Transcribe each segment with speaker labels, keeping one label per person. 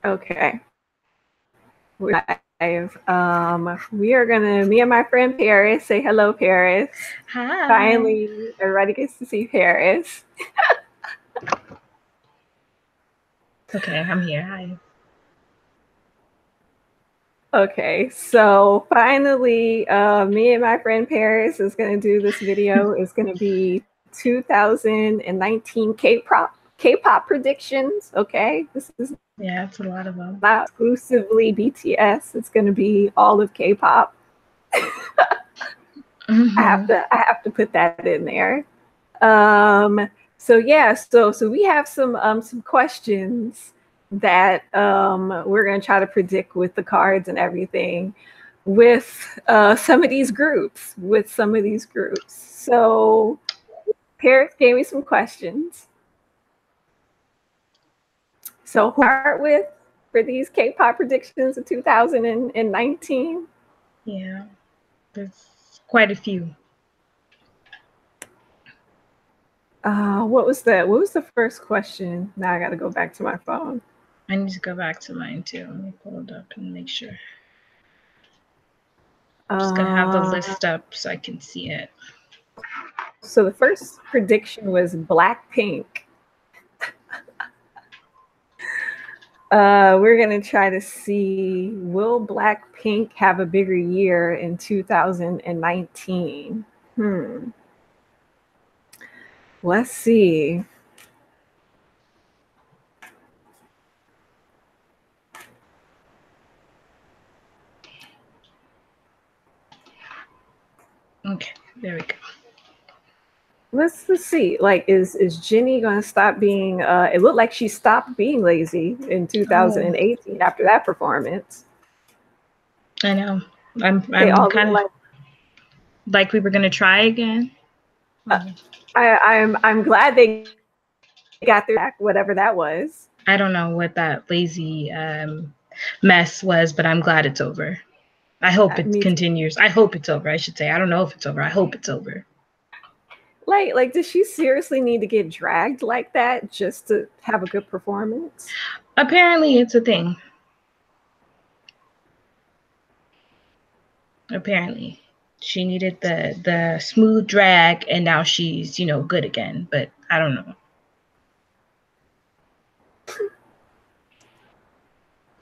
Speaker 1: Okay. We're live. We are gonna, me and my friend Paris, say hello, Paris.
Speaker 2: Hi.
Speaker 1: Finally, everybody gets to see Paris.
Speaker 2: Okay, I'm here. Hi.
Speaker 1: Okay, so finally, me and my friend Paris is gonna do this video. It's gonna be 2019 K-pop predictions. Okay, this is
Speaker 2: it's a lot of them.
Speaker 1: not exclusively BTS. It's gonna be all of K-pop. I have to put that in there. So yeah, so we have some questions that we're gonna try to predict with the cards and everything with some of these groups. So Paris gave me some questions. So who start with for these K-pop predictions of 2019?
Speaker 2: Yeah, there's quite a few.
Speaker 1: What was the first question? Now I got to go back to my phone.
Speaker 2: I need to go back to mine too. Let me pull it up and make sure. I'm just gonna have the list up so I can see it.
Speaker 1: So the first prediction was Blackpink. We're gonna try to see, will Blackpink have a bigger year in 2019? Let's see.
Speaker 2: Okay, there we go.
Speaker 1: Let's see. Like, is Jennie gonna stop being? It looked like she stopped being lazy in 2018 after that performance.
Speaker 2: I know. I'm kind of like we were gonna try again.
Speaker 1: I'm glad they got their back, whatever that was.
Speaker 2: I don't know what that lazy mess was, but I'm glad it's over. I hope it continues. I hope it's over. I should say. I don't know if it's over. I hope it's over.
Speaker 1: Like, does she seriously need to get dragged like that just to have a good performance?
Speaker 2: Apparently, it's a thing. Apparently, she needed the smooth drag, and now she's good again. But I don't know.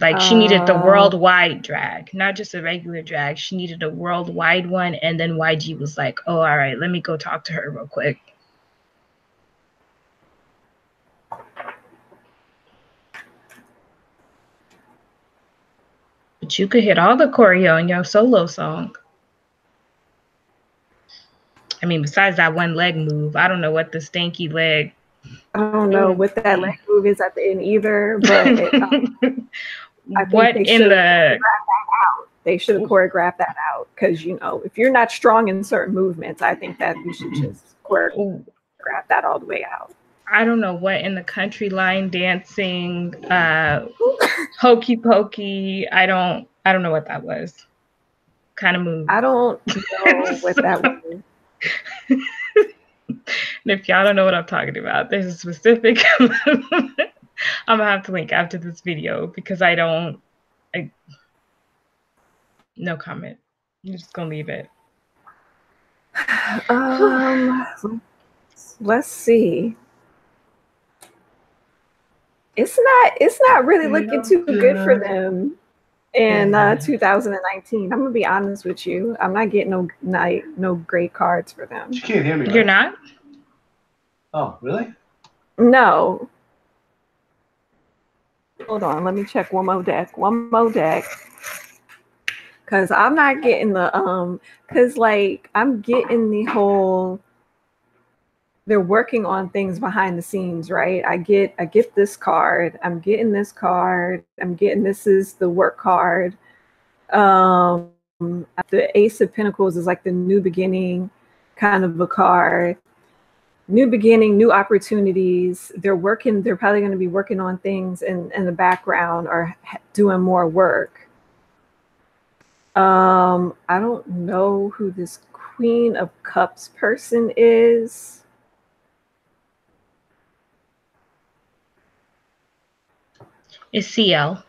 Speaker 2: Like, she needed the worldwide drag, not just a regular drag. She needed a worldwide one, and then YG was like, "Oh, all right, let me go talk to her real quick." But you could hit all the choreo in your solo song. I mean, besides that one leg move, I don't know what the stanky leg.
Speaker 1: I don't know what that leg move is at the end either, but I think they should have choreographed that out because if you're not strong in certain movements, I think that we should just choreograph that all the way out.
Speaker 2: I don't know what in the country line dancing, hokey pokey. I don't know what that was. Kind of move.
Speaker 1: I don't know what that was.
Speaker 2: And if y'all don't know what I'm talking about, there's a specific I'm gonna have to link after this video because no comment. I'm just gonna leave it.
Speaker 1: Let's see. It's not really looking too good for them in 2019. I'm gonna be honest with you. I'm not getting no great cards for them.
Speaker 3: You can't hear me, right?
Speaker 2: You're not?
Speaker 3: Oh, really?
Speaker 1: No. Hold on, let me check one more deck. Cause I'm not getting the cause like I'm getting the whole they're working on things behind the scenes, right? I get this card, I'm getting this card, I'm getting this is the work card. The Ace of Pentacles is like the new beginning kind of a card. New beginning, new opportunities. They're probably going to be working on things in the background or doing more work. I don't know who this Queen of Cups person is.
Speaker 2: It's CL.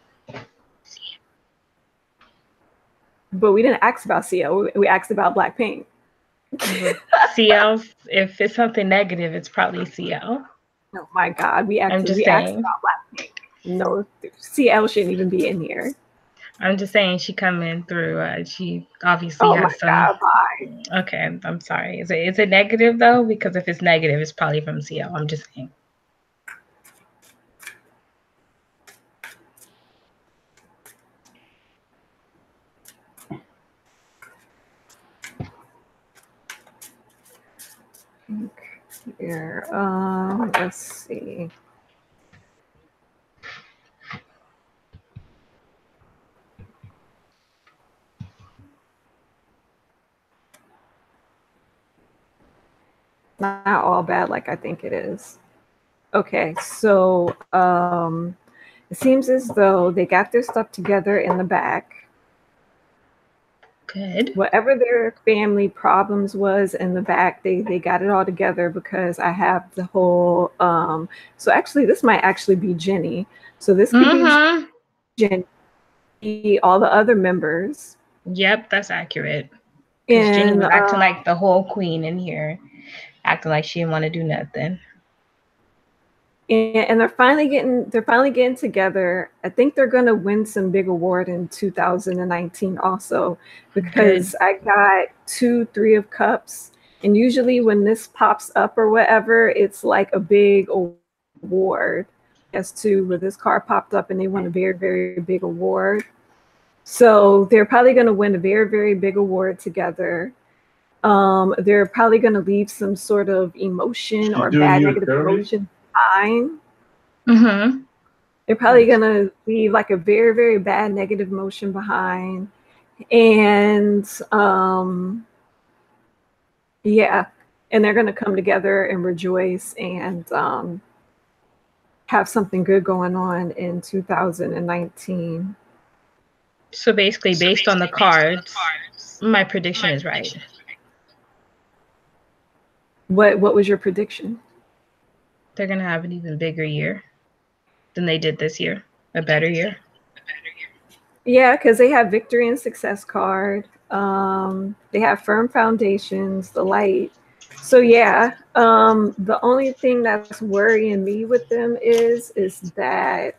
Speaker 1: but we didn't ask about CL. We asked about Blackpink.
Speaker 2: CL, if it's something negative, it's probably CL.
Speaker 1: Oh my God, we asked about Blackpink. No, CL shouldn't even be in here.
Speaker 2: I'm just saying she coming through. She obviously has some. God, bye. Okay, I'm sorry. Is it negative though? Because if it's negative, it's probably from CL. I'm just saying.
Speaker 1: Here, let's see. Not all bad like I think it is. Okay, so it seems as though they got their stuff together in the back.
Speaker 2: Good.
Speaker 1: Whatever their family problems was in the back, they got it all together, because I have the whole so actually this might actually be Jenny. So this could be Jenny, all the other members.
Speaker 2: Yep, that's accurate. Because Jenny was acting like the whole queen in here, acting like she didn't want to do nothing.
Speaker 1: And they're finally getting together. I think they're gonna win some big award in 2019 also, because I got 2 3 of Cups, and usually when this pops up or whatever, it's like a big award. As to where this card popped up and they won a very, very big award. So they're probably gonna win a very, very big award together. They're probably gonna leave some sort of emotion or bad negative emotion behind.
Speaker 2: Mm-hmm.
Speaker 1: They're probably gonna leave like a very, very bad negative emotion behind, and yeah, and they're gonna come together and rejoice and have something good going on in 2019.
Speaker 2: So basically, based on the cards, my prediction is right.
Speaker 1: What was your prediction?
Speaker 2: They're gonna have an even bigger year than they did this year. A better year.
Speaker 1: Yeah, because they have victory and success card. They have firm foundations, the light. So yeah, the only thing that's worrying me with them is that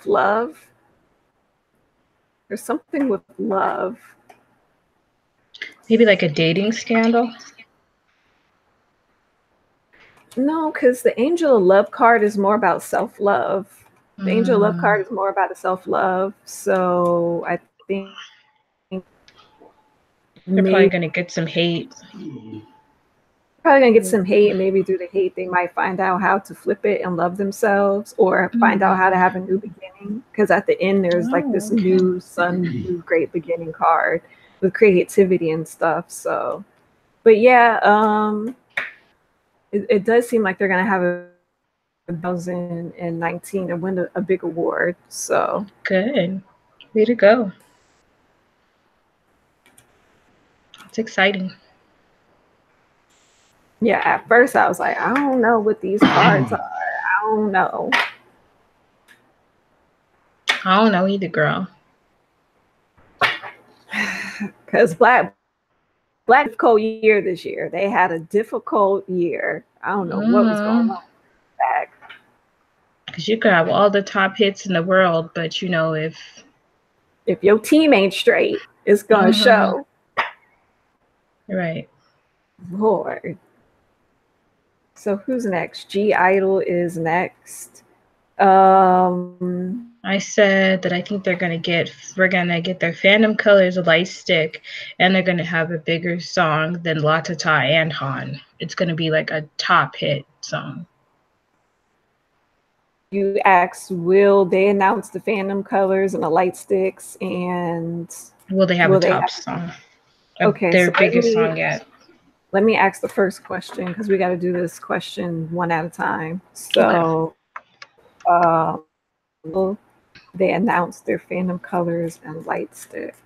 Speaker 1: love. There's something with love.
Speaker 2: Maybe like a dating scandal?
Speaker 1: No, because the Angel of Love card is more about self-love. The Angel of Love card is more about self-love. So I think
Speaker 2: they're probably going to get some hate.
Speaker 1: Probably going to get some hate, and maybe through the hate, they might find out how to flip it and love themselves, or find out how to have a new beginning. Because at the end, there's like this new sun, new great beginning card with creativity and stuff. So, but yeah, it does seem like they're going to have a 2019 and win a big award. So
Speaker 2: good. Way to go. It's exciting.
Speaker 1: Yeah, at first I was like, I don't know what these cards are. I don't know.
Speaker 2: I don't know either, girl.
Speaker 1: Because Black difficult year this year. They had a difficult year. I don't know what was going on back.
Speaker 2: Because you could have all the top hits in the world, but you know, if
Speaker 1: your team ain't straight, it's gonna show.
Speaker 2: Right.
Speaker 1: Lord. So who's next? G-Idol is next.
Speaker 2: I said that I think we're gonna get their fandom colors, a light stick, and they're gonna have a bigger song than La Tata and Han. It's gonna be like a top hit song.
Speaker 1: You asked, will they announce the fandom colors and the light sticks, and
Speaker 2: will they have a top song?
Speaker 1: Okay,
Speaker 2: their biggest song yet.
Speaker 1: Let me ask the first question, because we got to do this question one at a time. So, will they announce their fandom colors and light stick?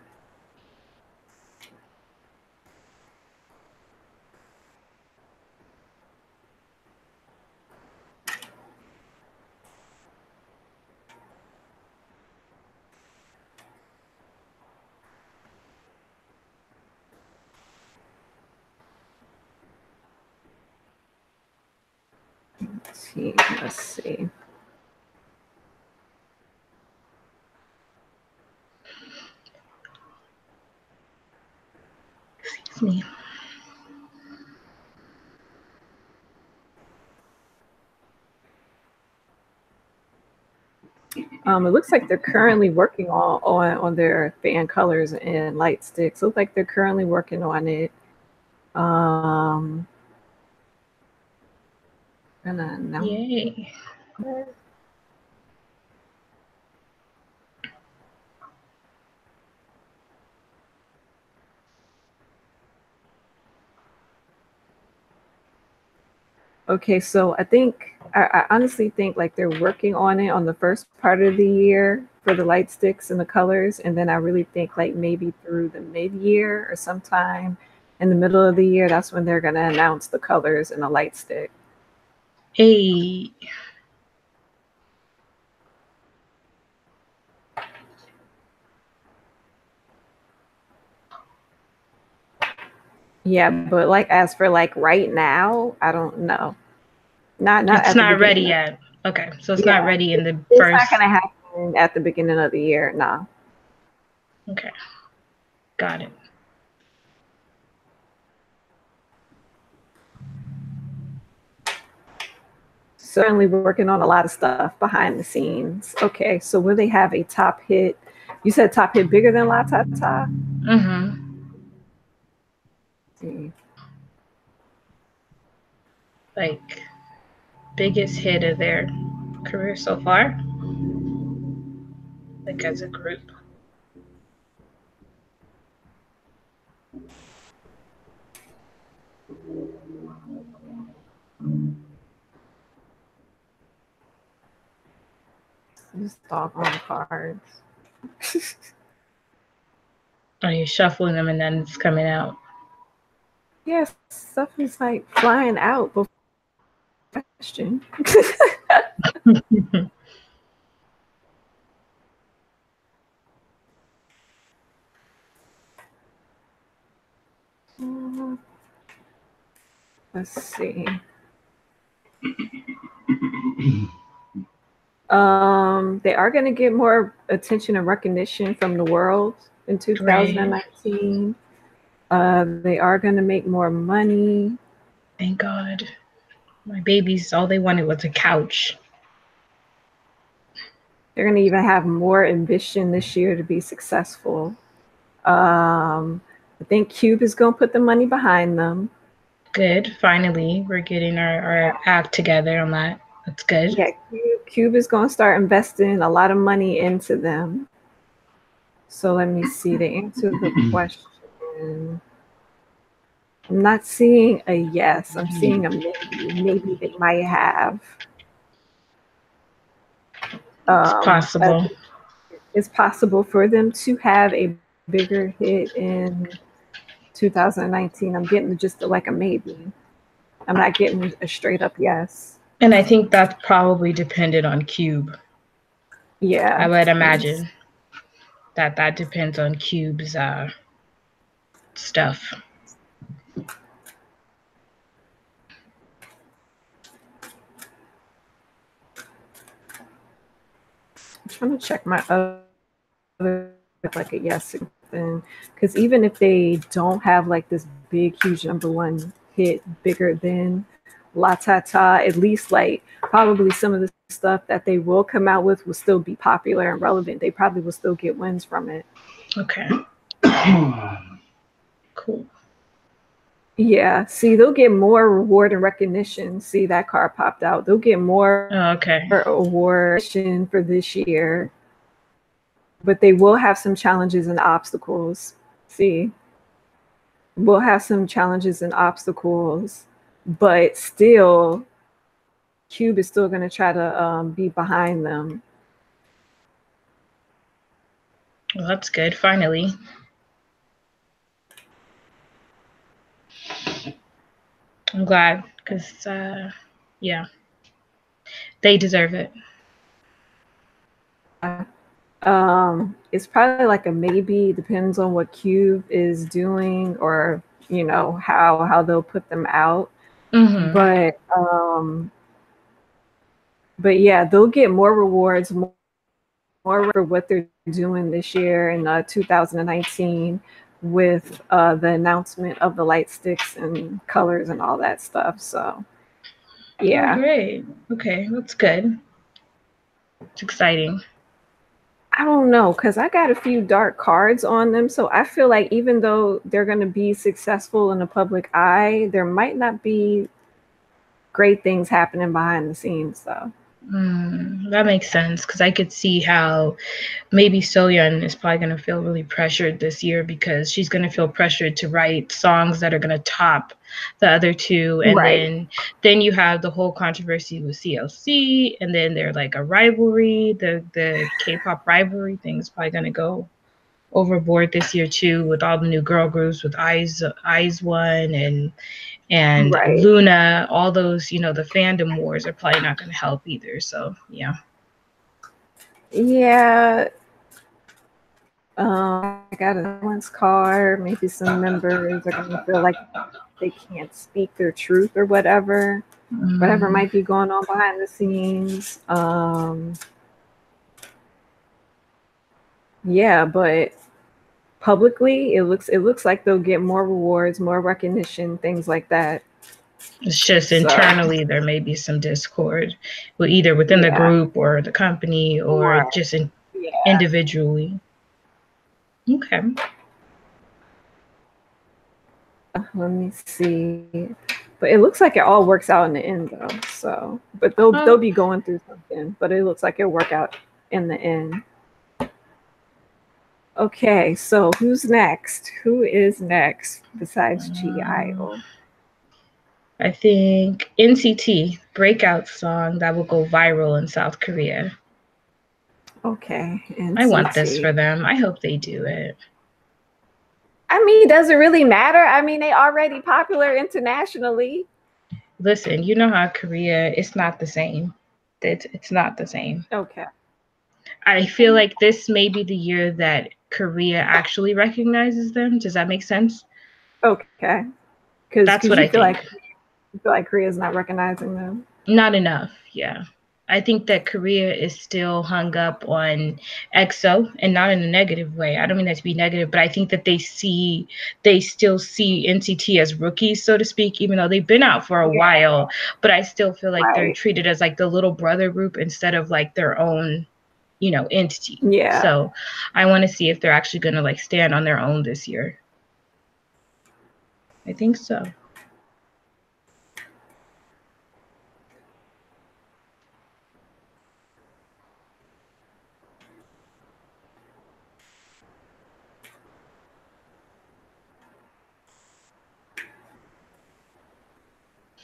Speaker 1: team. Let's see.
Speaker 2: Excuse me.
Speaker 1: It looks like they're currently working on their fan colors and light sticks. Looks like they're currently working on it.
Speaker 2: Yay.
Speaker 1: Okay, so I honestly think like they're working on it on the first part of the year for the light sticks and the colors, and then I really think like maybe through the mid-year or sometime in the middle of the year, that's when they're gonna announce the colors and the light stick.
Speaker 2: Hey.
Speaker 1: Yeah, but like as for like right now, I don't know.
Speaker 2: It's not ready yet. Okay, so it's not ready in the first.
Speaker 1: It's not gonna happen at the beginning of the year. No.
Speaker 2: Okay, got it.
Speaker 1: Certainly working on a lot of stuff behind the scenes. Okay, so will they have a top hit? You said top hit bigger than La Ta Ta?
Speaker 2: Mm-hmm. Like biggest hit of their career so far? Like as a group?
Speaker 1: Just talk on cards.
Speaker 2: Are you shuffling them and then it's coming out?
Speaker 1: Yes, stuff is like flying out before question. Let's see. They are going to get more attention and recognition from the world in 2019. They are going to make more money.
Speaker 2: Thank God. My babies, all they wanted was a couch.
Speaker 1: They're going to even have more ambition this year to be successful. I think Cube is going to put the money behind them.
Speaker 2: Good. Finally, we're getting our act together on that. That's good.
Speaker 1: Yeah, Cube is going to start investing a lot of money into them. So let me see the answer to the question. I'm not seeing a yes. I'm seeing a maybe. Maybe they might have.
Speaker 2: It's possible.
Speaker 1: It's possible for them to have a bigger hit in 2019. I'm getting just like a maybe. I'm not getting a straight up yes.
Speaker 2: And I think that's probably dependent on Cube.
Speaker 1: Yeah.
Speaker 2: I would imagine that depends on Cube's stuff.
Speaker 1: I'm trying to check my other like a yes thing, because even if they don't have like this big huge #1 hit bigger than La Ta Ta, at least like probably some of the stuff that they will come out with will still be popular and relevant. They probably will still get wins from it.
Speaker 2: Okay. Cool.
Speaker 1: Yeah, see, they'll get more reward and recognition. See, that card popped out. They'll get more award for this year. But they will have some challenges and obstacles. See, we'll have some challenges and obstacles, but still, Cube is still going to try to be behind them.
Speaker 2: Well, that's good. Finally. I'm glad because, yeah, they deserve it.
Speaker 1: It's probably like a maybe. Depends on what Cube is doing, or you know how they'll put them out.
Speaker 2: Mm-hmm.
Speaker 1: But But yeah, they'll get more rewards, more for what they're doing this year in 2019 with the announcement of the light sticks and colors and all that stuff. So yeah.
Speaker 2: Oh, great. Okay, that's good. It's exciting.
Speaker 1: I don't know, because I got a few dark cards on them. So I feel like even though they're going to be successful in the public eye, there might not be great things happening behind the scenes, though.
Speaker 2: That makes sense, because I could see how maybe Soyeon is probably going to feel really pressured this year, because she's going to feel pressured to write songs that are going to top the other two. And then you have the whole controversy with CLC, and then they're like a rivalry. The K-pop rivalry thing is probably going to go overboard this year too, with all the new girl groups, with IZ*ONE and Luna. All those, you know, the fandom wars are probably not going to help either. So yeah.
Speaker 1: I got a one's card. Maybe some members are going to feel like they can't speak their truth or whatever might be going on behind the scenes. Yeah, but publicly, it looks like they'll get more rewards, more recognition, things like that.
Speaker 2: It's just internally there may be some discord, either within the group or the company, or just individually. Okay.
Speaker 1: Let me see. But it looks like it all works out in the end, though. So, but they'll be going through something. But it looks like it'll work out in the end. Okay, so who's next? Who is next besides G.I.O.?
Speaker 2: I think NCT, breakout song that will go viral in South Korea.
Speaker 1: Okay, NCT.
Speaker 2: I want this for them. I hope they do it.
Speaker 1: I mean, does it really matter? I mean, they already popular internationally.
Speaker 2: Listen, you know how Korea, it's not the same. It's not the same.
Speaker 1: Okay.
Speaker 2: I feel like this may be the year that Korea actually recognizes them. Does that make sense?
Speaker 1: Okay.
Speaker 2: That's what I think.
Speaker 1: You feel like Korea's not recognizing them?
Speaker 2: Not enough, yeah. I think that Korea is still hung up on EXO, and not in a negative way. I don't mean that to be negative, but I think that they still see NCT as rookies, so to speak, even though they've been out for a while. But I still feel like they're treated as like the little brother group instead of like their own, you know, entity.
Speaker 1: Yeah.
Speaker 2: So I want to see if they're actually going to like stand on their own this year. I think so.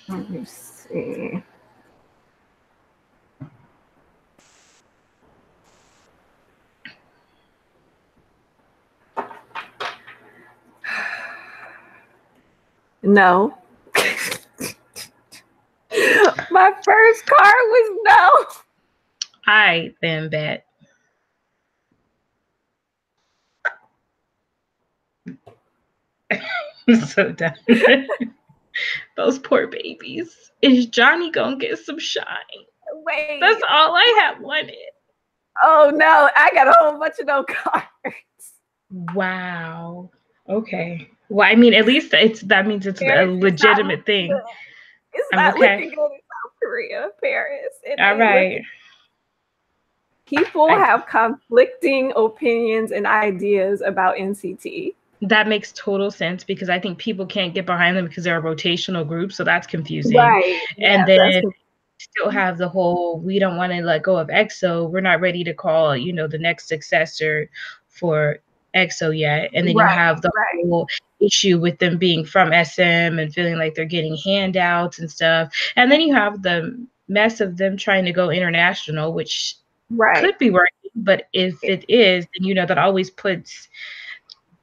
Speaker 1: Let me see. No. My first card was no.
Speaker 2: I then bet. I'm so done. Those poor babies. Is Johnny gonna get some shine?
Speaker 1: Wait.
Speaker 2: That's all I have wanted.
Speaker 1: Oh no, I got a whole bunch of no cards.
Speaker 2: Wow. Okay. Well, I mean, at least that means it's a legitimate thing.
Speaker 1: It's not looking good in South Korea, Paris.
Speaker 2: All right.
Speaker 1: People have conflicting opinions and ideas about NCT.
Speaker 2: That makes total sense, because I think people can't get behind them because they're a rotational group, so that's confusing.
Speaker 1: Right.
Speaker 2: And then still have the whole, we don't want to let go of EXO. We're not ready to call, you know, the next successor for EXO yet. And then you have the whole issue with them being from SM and feeling like they're getting handouts and stuff. And then you have the mess of them trying to go international, which could be working, but if it is, then, you know, that always brings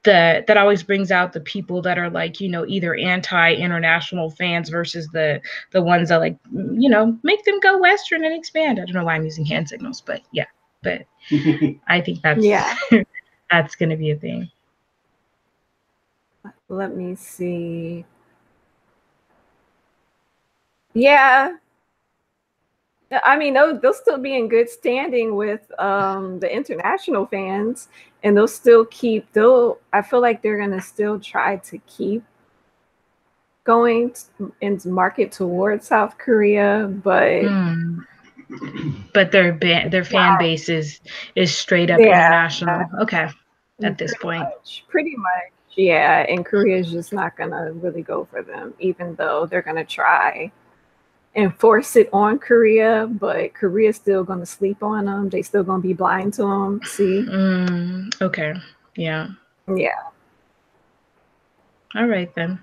Speaker 2: out the people that are like, you know, either anti-international fans versus the ones that like, you know, make them go Western and expand. I don't know why I'm using hand signals, but yeah, but I think that's that's going to be a thing.
Speaker 1: Let me see. Yeah. I mean, they'll still be in good standing with the international fans, and they'll still keep. I feel like they're gonna still try to keep going into market towards South Korea, but
Speaker 2: their fan base is straight up international. Okay, at this point,
Speaker 1: pretty much, yeah. And Korea is just not gonna really go for them, even though they're gonna try and force it on Korea, but Korea's still gonna sleep on them. They still gonna be blind to them. See?
Speaker 2: Okay. Yeah.
Speaker 1: Yeah.
Speaker 2: All right then.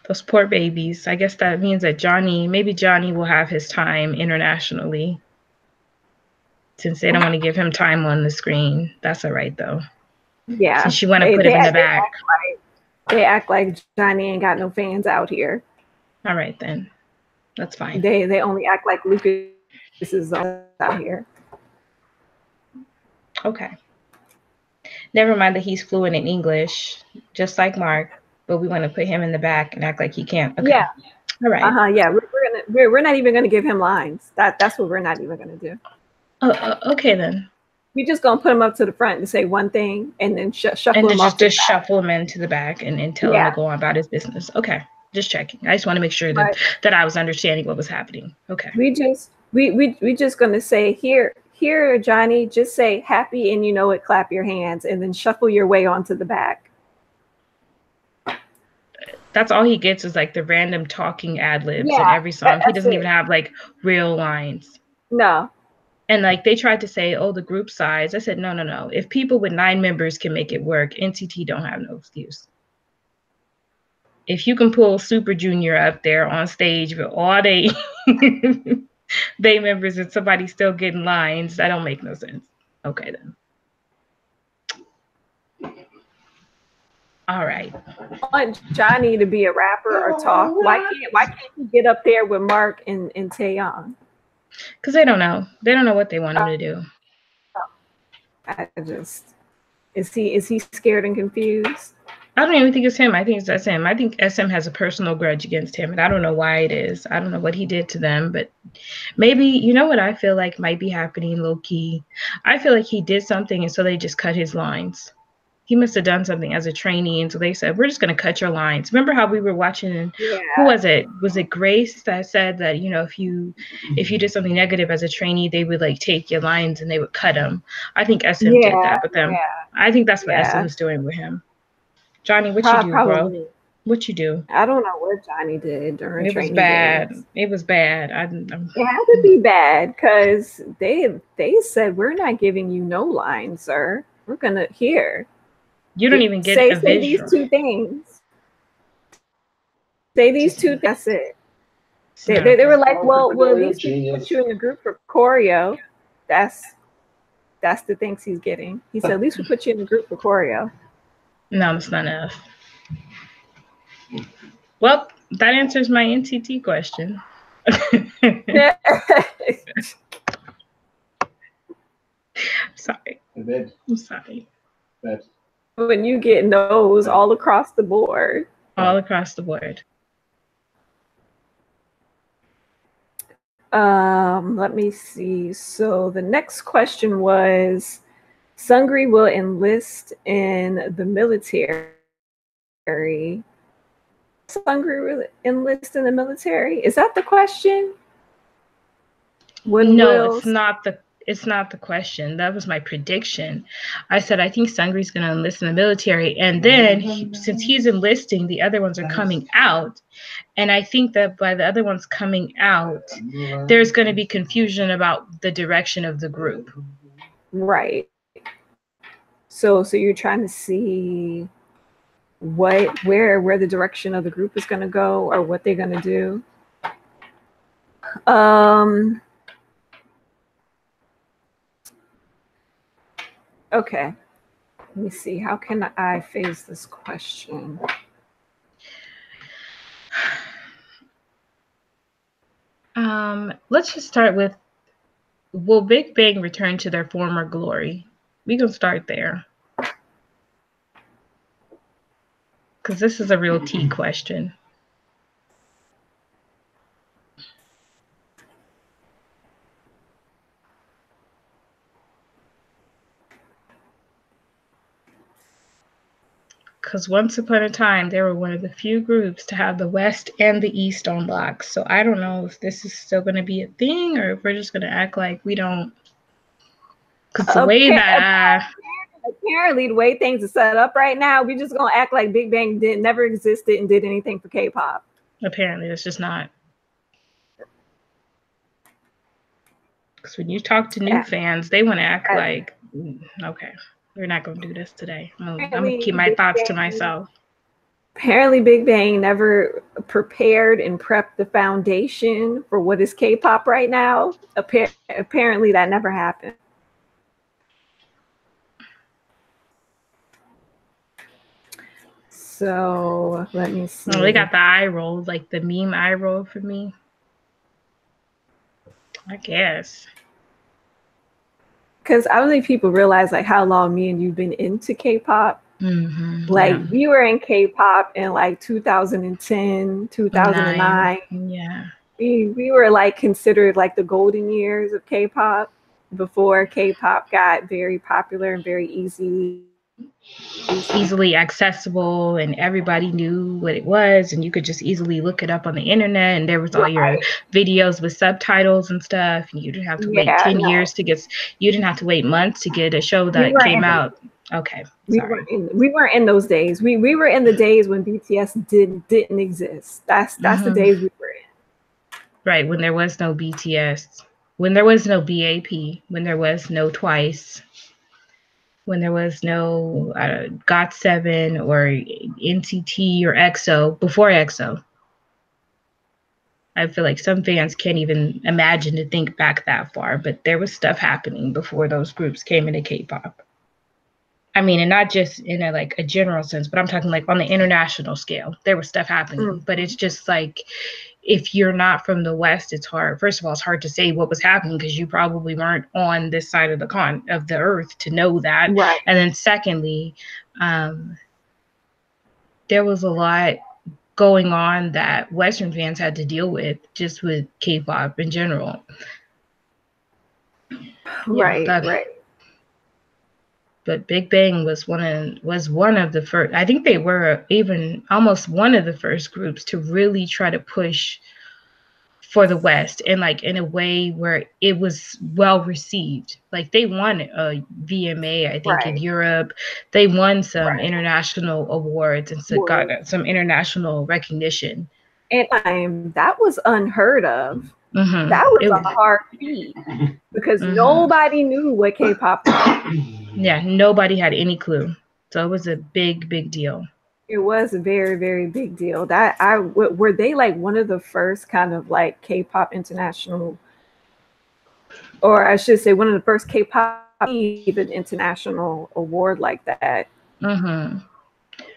Speaker 2: Those poor babies. I guess that means that maybe Johnny will have his time internationally, since they don't want to give him time on the screen. That's all right though.
Speaker 1: Yeah.
Speaker 2: Since you want to put it in the back.
Speaker 1: They act like Johnny ain't got no fans out here.
Speaker 2: All right then. That's fine.
Speaker 1: They only act like Lucas is out here.
Speaker 2: Okay. Never mind that he's fluent in English, just like Mark, but we want to put him in the back and act like he can't. Okay.
Speaker 1: Yeah.
Speaker 2: All right.
Speaker 1: Yeah. We're not even gonna give him lines. That's what we're not even gonna do.
Speaker 2: Okay then.
Speaker 1: We're just gonna put him up to the front and say one thing, and then shuffle
Speaker 2: him
Speaker 1: off.
Speaker 2: And just shuffle him into the back and tell him to go on about his business. Okay. Just checking. I just want to make sure that I was understanding what was happening. Okay.
Speaker 1: We just gonna say here, Johnny, just say happy and you know it, clap your hands, and then shuffle your way onto the back.
Speaker 2: That's all he gets is like the random talking ad libs in every song. He doesn't even have like real lines.
Speaker 1: No.
Speaker 2: And like they tried to say, oh, the group size. I said, no. If people with 9 members can make it work, NCT don't have no excuse. If you can pull Super Junior up there on stage with all they members and somebody still getting lines, that don't make no sense. Okay then. All right.
Speaker 1: I want Johnny to be a rapper or talk. Why can't he get up there with Mark and Taeyong?
Speaker 2: Because they don't know. They don't know what they want him to do.
Speaker 1: Is he scared and confused?
Speaker 2: I don't even think it's him. I think it's SM. I think SM has a personal grudge against him, and I don't know why it is. I don't know what he did to them, but maybe, you know what I feel like might be happening low key? I feel like he did something, and so they just cut his lines. He must have done something as a trainee, and so they said, we're just going to cut your lines. Remember how we were watching, who was it? Was it Grace that said that, you know, if you did something negative as a trainee, they would like take your lines and they would cut them. I think SM did that with them. I think that's what SM is doing with him. Johnny, what you do, bro? What you do?
Speaker 1: I don't know what Johnny did during
Speaker 2: it was bad. Days. It was bad.
Speaker 1: It had to be bad because they said, we're not giving you no lines, sir. We're gonna hear.
Speaker 2: You don't even get a visual.
Speaker 1: Say these 2 things. Say these 2 things. That's it. They were like, well, at least we put you in the group for choreo. That's the things he's getting. He said, at least we put you in the group for choreo.
Speaker 2: No, it's not enough. Well, that answers my NCT question. Sorry. I'm sorry.
Speaker 1: When you get no's all across the board.
Speaker 2: All across the board.
Speaker 1: Let me see. So the next question was, Seungri will enlist in the military. Seungri will enlist in the military? Is that the question?
Speaker 2: It's not the question. That was my prediction. I said, I think Seungri's going to enlist in the military. And then since he's enlisting, the other ones are coming out. And I think that by the other ones coming out, there's going to be confusion about the direction of the group.
Speaker 1: Right. So you're trying to see where the direction of the group is going to go or what they're going to do. Okay. Let me see. How can I phase this question?
Speaker 2: Let's just start with, will Big Bang return to their former glory? We can start there. Because this is a real tea question. Because once upon a time, they were one of the few groups to have the West and the East on lock. So I don't know if this is still going to be a thing or if we're just going to act like we don't. Because the way that
Speaker 1: apparently the way things are set up right now, we're just going to act like Big Bang never existed and did anything for K-pop.
Speaker 2: Apparently, it's just not. Because when you talk to new fans, they want to act like, okay, we're not going to do this today. I'm going to keep my thoughts to myself.
Speaker 1: Apparently, Big Bang never prepared and prepped the foundation for what is K-pop right now. Apparently, that never happened. So let me see.
Speaker 2: Oh, they got the eye roll, like the meme eye roll for me. I guess.
Speaker 1: Because I don't think people realize like how long me and you've been into K-pop. Like we were in K-pop in like 2010, 2009.
Speaker 2: Yeah.
Speaker 1: We were like considered like the golden years of K-pop before K-pop got very popular and very
Speaker 2: easily accessible, and everybody knew what it was, and you could just easily look it up on the internet, and there was all your videos with subtitles and stuff, and you didn't have to wait 10 years to get, you didn't have to wait months to get a show that came out. Okay, sorry.
Speaker 1: We weren't in those days. We were in the days when BTS didn't exist. That's the days we were in.
Speaker 2: Right, when there was no BTS, when there was no BAP, when there was no Twice, when there was no GOT7 or NCT or EXO, before EXO. I feel like some fans can't even imagine to think back that far, but there was stuff happening before those groups came into K-pop. I mean, and not just in a general sense, but I'm talking like on the international scale. There was stuff happening, but it's just like, if you're not from the West, it's hard. First of all, it's hard to say what was happening because you probably weren't on this side of the earth to know that.
Speaker 1: Right.
Speaker 2: And then secondly, there was a lot going on that Western fans had to deal with just with K-pop in general.
Speaker 1: Right.
Speaker 2: But Big Bang was one of the first. I think they were even almost one of the first groups to really try to push for the West, and like in a way where it was well received. Like they won a VMA, I think, in Europe. They won some international awards and so got some international recognition.
Speaker 1: And that was unheard of. That was a hard feat because nobody knew what K-pop was.
Speaker 2: Yeah, nobody had any clue. So it was a big deal.
Speaker 1: It was a very, very big deal. Were they like one of the first kind of like K-pop international, or I should say one of the first K-pop even international award like that?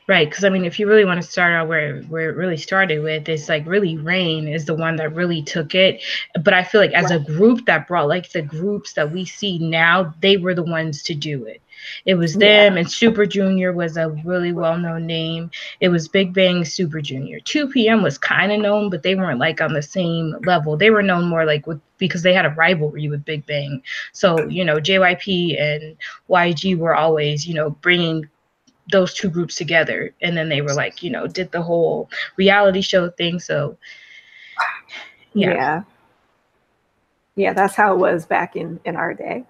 Speaker 2: Right, because I mean, if you really want to start out where it really started with, it's like really Rain is the one that really took it. But I feel like as a group that brought like the groups that we see now, they were the ones to do it. It was them, and Super Junior was a really well-known name. It was Big Bang, Super Junior. 2PM was kind of known, but they weren't like on the same level. They were known more like because they had a rivalry with Big Bang. So, JYP and YG were always, bringing those two groups together, and then they were like, did the whole reality show thing. So
Speaker 1: yeah, that's how it was back in our day.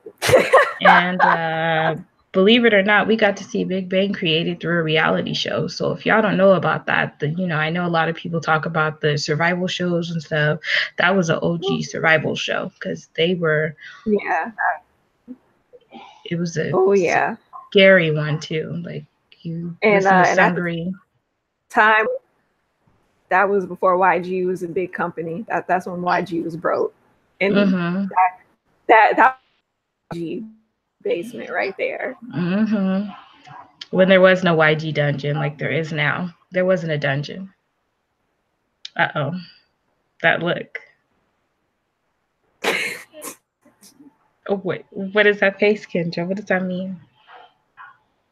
Speaker 2: And believe it or not, we got to see Big Bang created through a reality show. So if y'all don't know about that, then I know a lot of people talk about the survival shows and stuff. That was an OG survival show because they were it was a scary one too. Like you listen to Sungri.
Speaker 1: Time that was before YG was a big company. That's when YG was broke, and that YG basement right there.
Speaker 2: When there was no YG dungeon like there is now, there wasn't a dungeon. That look. Oh wait, what is that face, Kendra? What does that mean?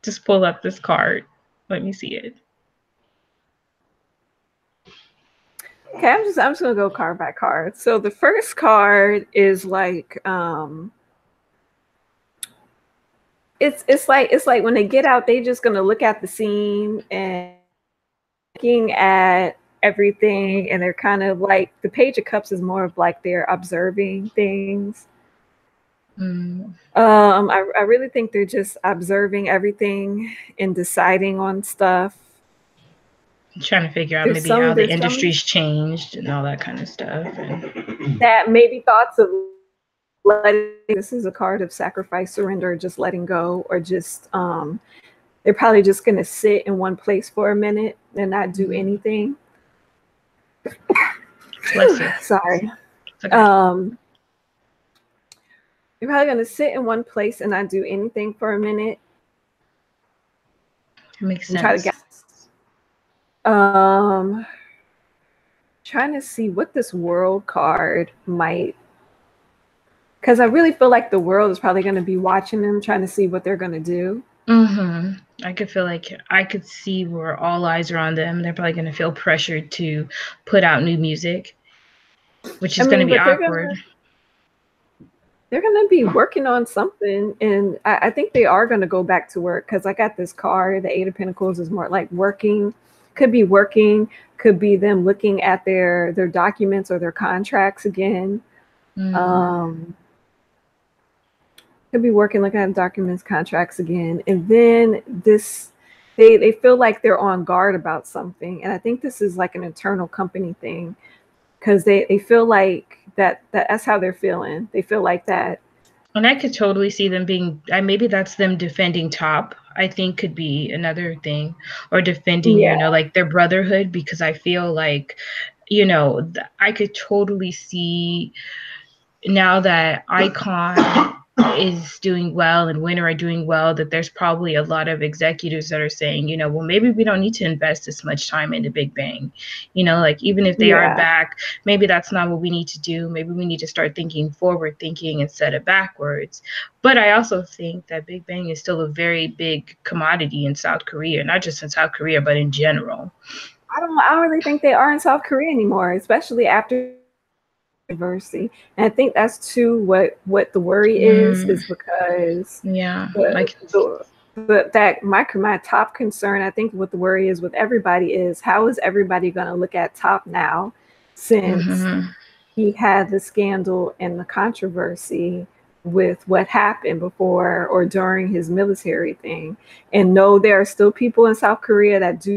Speaker 2: Just pull up this card. Let me see it.
Speaker 1: Okay, I'm just gonna go card by card. So the first card is like it's like when they get out, they just gonna look at the scene and looking at everything, and they're kind of like, the Page of Cups is more of like they're observing things. I really think they're just observing everything and deciding on stuff.
Speaker 2: I'm trying to figure out maybe how the industry's changed and all that kind of stuff. And
Speaker 1: that maybe thoughts of letting, this is a card of sacrifice, surrender, just letting go, or just they're probably just gonna sit in one place for a minute and not do anything. Sorry. Okay. You're probably gonna sit in one place and not do anything for a minute.
Speaker 2: Makes sense.
Speaker 1: Try to guess. Trying to see what this world card might, because I really feel like the world is probably going to be watching them, trying to see what they're going to do.
Speaker 2: I could feel like I could see where all eyes are on them. They're probably going to feel pressured to put out new music, which is going to be awkward.
Speaker 1: They're going to be working on something, and I think they are going to go back to work, because I got this card, the Eight of Pentacles, is more like working. Could be working, could be them looking at their documents or their contracts again. Could be working, looking at documents, contracts again. And then this, they feel like they're on guard about something. And I think this is like an internal company thing, because they feel like that's how they're feeling. They feel like that.
Speaker 2: And I could totally see them being, maybe that's them defending Top, I think could be another thing, or defending, you know, like their brotherhood, because I feel like, you know, I could totally see now that Icon is doing well and Winner are doing well, that there's probably a lot of executives that are saying, you know, well, maybe we don't need to invest this much time into Big Bang. You know, like even if they are back, maybe that's not what we need to do. Maybe we need to start thinking forward thinking instead of backwards. But I also think that Big Bang is still a very big commodity in South Korea, not just in South Korea, but in general.
Speaker 1: I don't really think they are in South Korea anymore, especially after controversy. And I think that's too what the worry is because my top concern, I think what the worry is with everybody is, how is everybody going to look at Top now, since he had the scandal and the controversy with what happened before or during his military thing. And no, there are still people in South Korea that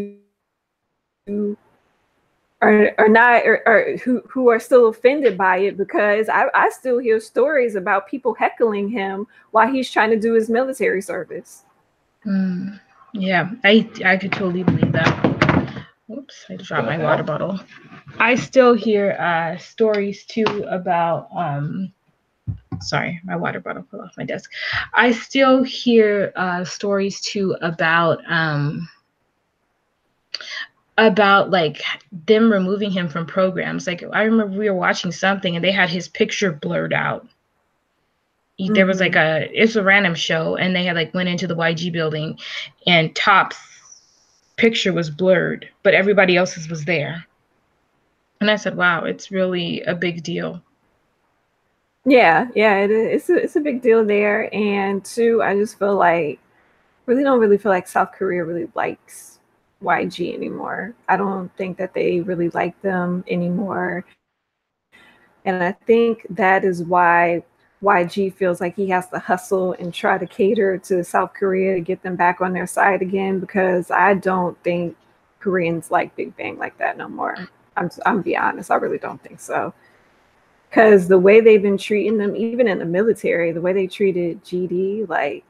Speaker 1: are not, or who are still offended by it, because I still hear stories about people heckling him while he's trying to do his military service.
Speaker 2: Yeah, I could totally believe that. Oops, I just dropped my water bottle. I still hear stories too about sorry, my water bottle fell off my desk. I still hear stories too about like them removing him from programs. Like I remember we were watching something and they had his picture blurred out. There was like it's a random show, and they had like went into the YG building and Top's picture was blurred, but everybody else's was there. And I said, wow, it's really a big deal.
Speaker 1: Yeah, it is. It's a big deal there. And two, I just feel like don't really feel like South Korea really likes YG anymore. I don't think that they really like them anymore. And I think that is why YG feels like he has to hustle and try to cater to South Korea to get them back on their side again, because I don't think Koreans like Big Bang like that no more. I'm gonna be honest, I really don't think so. Because the way they've been treating them, even in the military, the way they treated GD, like,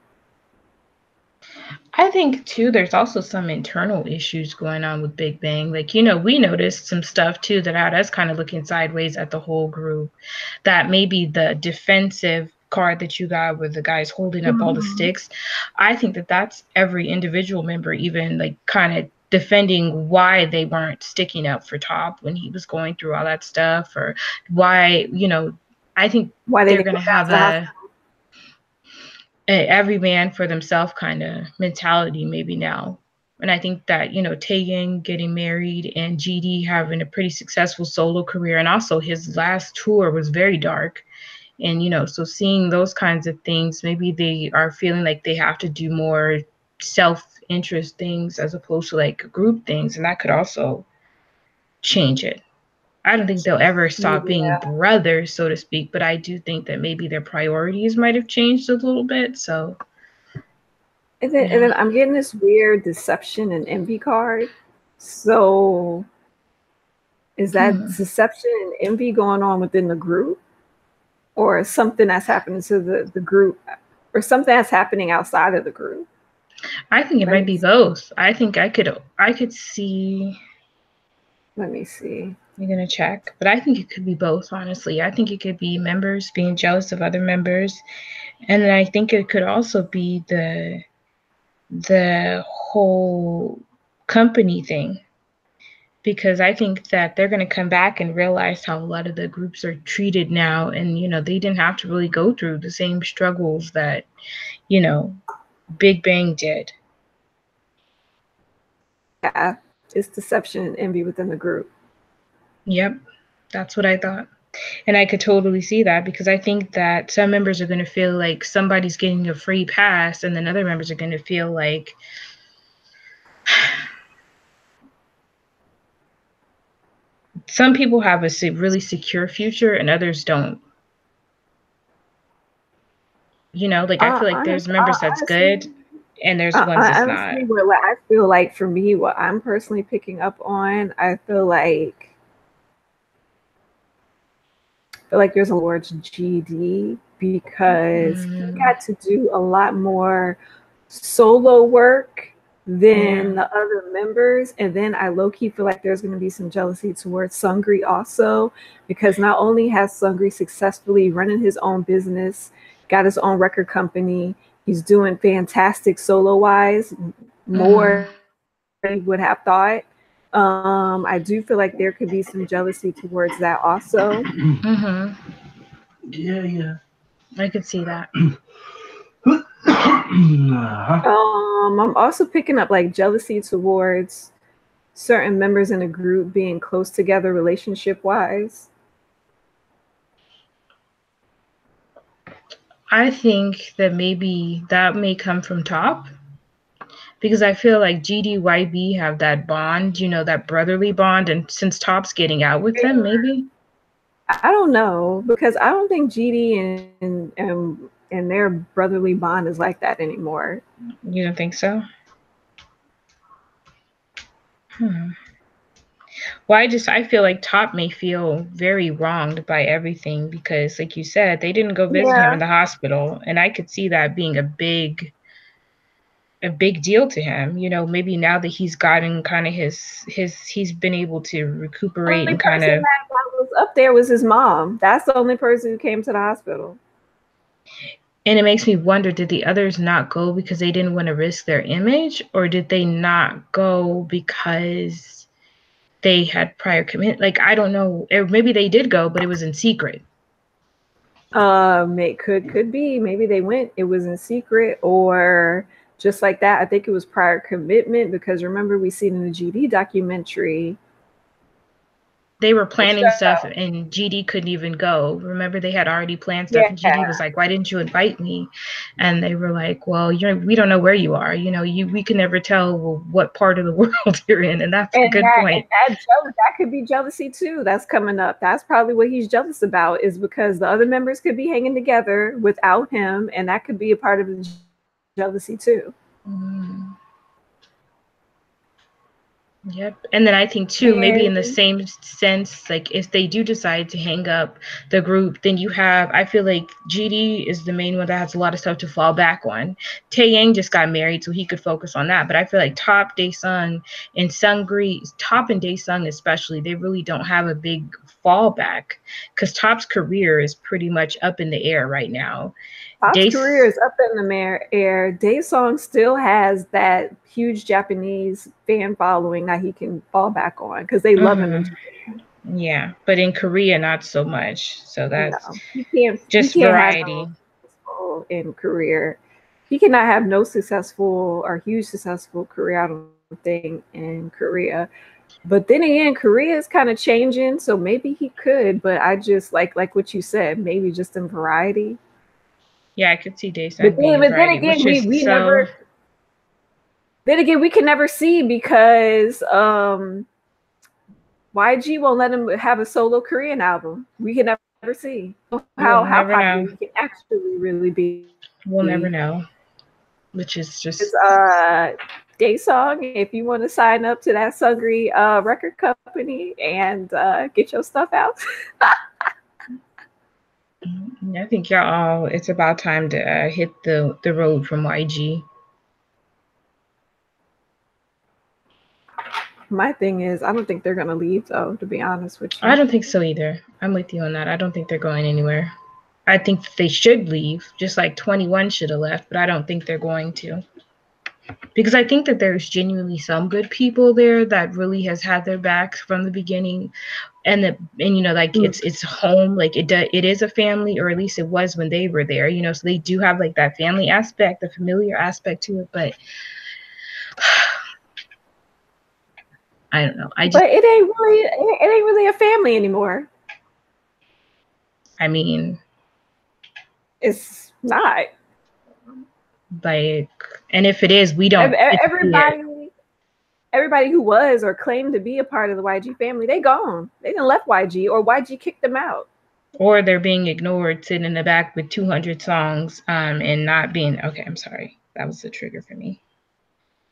Speaker 2: I think too there's also some internal issues going on with Big Bang. Like, you know, we noticed some stuff too that had us kind of looking sideways at the whole group, that maybe the defensive card that you got where the guy's holding up all the sticks, I think that that's every individual member even like kind of defending why they weren't sticking up for Top when he was going through all that stuff, or why, you know, I think why they're going to have every man for themselves kind of mentality maybe now. And I think that, you know, Taeyang getting married and GD having a pretty successful solo career, and also his last tour was very dark. And, you know, so seeing those kinds of things, maybe they are feeling like they have to do more self-interest things as opposed to like group things. And that could also change it. I don't think they'll ever stop being brothers, so to speak, but I do think that maybe their priorities might have changed a little bit. So,
Speaker 1: and then I'm getting this weird deception and envy card. So, is that deception and envy going on within the group, or something that's happening to the group, or something that's happening outside of the group?
Speaker 2: I think it might be both. I think I could see.
Speaker 1: Let me see.
Speaker 2: I'm going to check. But I think it could be both, honestly. I think it could be members being jealous of other members. And then I think it could also be the whole company thing. Because I think that they're going to come back and realize how a lot of the groups are treated now. And, you know, they didn't have to really go through the same struggles that, you know, Big Bang did.
Speaker 1: Yeah, it's deception and envy within the group.
Speaker 2: Yep, that's what I thought. And I could totally see that, because I think that some members are going to feel like somebody's getting a free pass, and then other members are going to feel like some people have a really secure future and others don't. You know, like I feel like there's members that's good and there's ones that's not.
Speaker 1: What I feel like, for me, what I'm personally picking up on, I feel like there's a large GD, because he got to do a lot more solo work than the other members. And then I low-key feel like there's going to be some jealousy towards Sungri also, because not only has Sungri successfully running his own business, got his own record company, he's doing fantastic solo-wise, more than he would have thought. I do feel like there could be some jealousy towards that also.
Speaker 3: Yeah.
Speaker 2: I could see that.
Speaker 1: I'm also picking up like jealousy towards certain members in a group being close together relationship-wise.
Speaker 2: I think that maybe that may come from Top, because I feel like GDYB have that bond, you know, that brotherly bond, and since Top's getting out with them, maybe.
Speaker 1: I don't know, because I don't think GD and their brotherly bond is like that anymore.
Speaker 2: You don't think so? Well, I feel like Top may feel very wronged by everything, because like you said, they didn't go visit him in the hospital, and I could see that being a big deal to him. You know, maybe now that he's gotten kind of he's been able to recuperate and kind of.
Speaker 1: That was up there was his mom. That's the only person who came to the hospital.
Speaker 2: And it makes me wonder, did the others not go because they didn't want to risk their image, or did they not go because they had prior commitment? Like, I don't know. Maybe they did go, but it was in secret.
Speaker 1: It could be. Maybe they went, it was in secret, or just like that. I think it was prior commitment, because remember, we seen in the GD documentary,
Speaker 2: they were planning stuff and GD couldn't even go. Remember, they had already planned stuff, and GD was like, "Why didn't you invite me?" And they were like, "Well, we don't know where you are. You know, we can never tell what part of the world you're in." And that's a good point.
Speaker 1: And that could be jealousy too. That's coming up. That's probably what he's jealous about, is because the other members could be hanging together without him, and that could be a part of the jealousy too.
Speaker 2: Yep. And then I think too, maybe in the same sense, like if they do decide to hang up the group, then I feel like GD is the main one that has a lot of stuff to fall back on. Taeyang just got married, so he could focus on that. But I feel like Top, Daesung, and Sungri, Top and Daesung especially, they really don't have a big fallback, because Top's career is pretty much up in the air right now.
Speaker 1: Top's career is up in the air. Daesung still has that huge Japanese fan following that he can fall back on, because they love him in Japan.
Speaker 2: Yeah, but in Korea, not so much. So that's
Speaker 1: just variety. In career, he cannot have no successful or huge successful career out of something in Korea. But then again, Korea is kind of changing, so maybe he could. But I just like what you said, maybe just in variety.
Speaker 2: Yeah, I could see Daesung being variety,
Speaker 1: then again, we never. Then again, we can never see because YG won't let him have a solo Korean album. We can never see how popular he can actually really be.
Speaker 2: We'll never know. Which is just
Speaker 1: Daesung, if you want to sign up to that Sungri record company and get your stuff out.
Speaker 2: I think y'all, it's about time to hit the road from YG.
Speaker 1: My thing is, I don't think they're gonna leave though, to be honest with you.
Speaker 2: I don't think so either. I'm with you on that. I don't think they're going anywhere. I think they should leave, just like 21 should have left, but I don't think they're going to. Because I think that there's genuinely some good people there that really has had their backs from the beginning, and you know, like it's home, like it is a family, or at least it was when they were there, you know, so they do have like that family aspect, the familiar aspect to it, but I don't know.
Speaker 1: But it ain't really a family anymore.
Speaker 2: I mean,
Speaker 1: it's not.
Speaker 2: Like, and if it is, we don't.
Speaker 1: Everybody who was or claimed to be a part of the YG family, they gone. They didn't left YG, or YG kicked them out.
Speaker 2: Or they're being ignored, sitting in the back with 200 songs, and not being okay. I'm sorry, that was a trigger for me.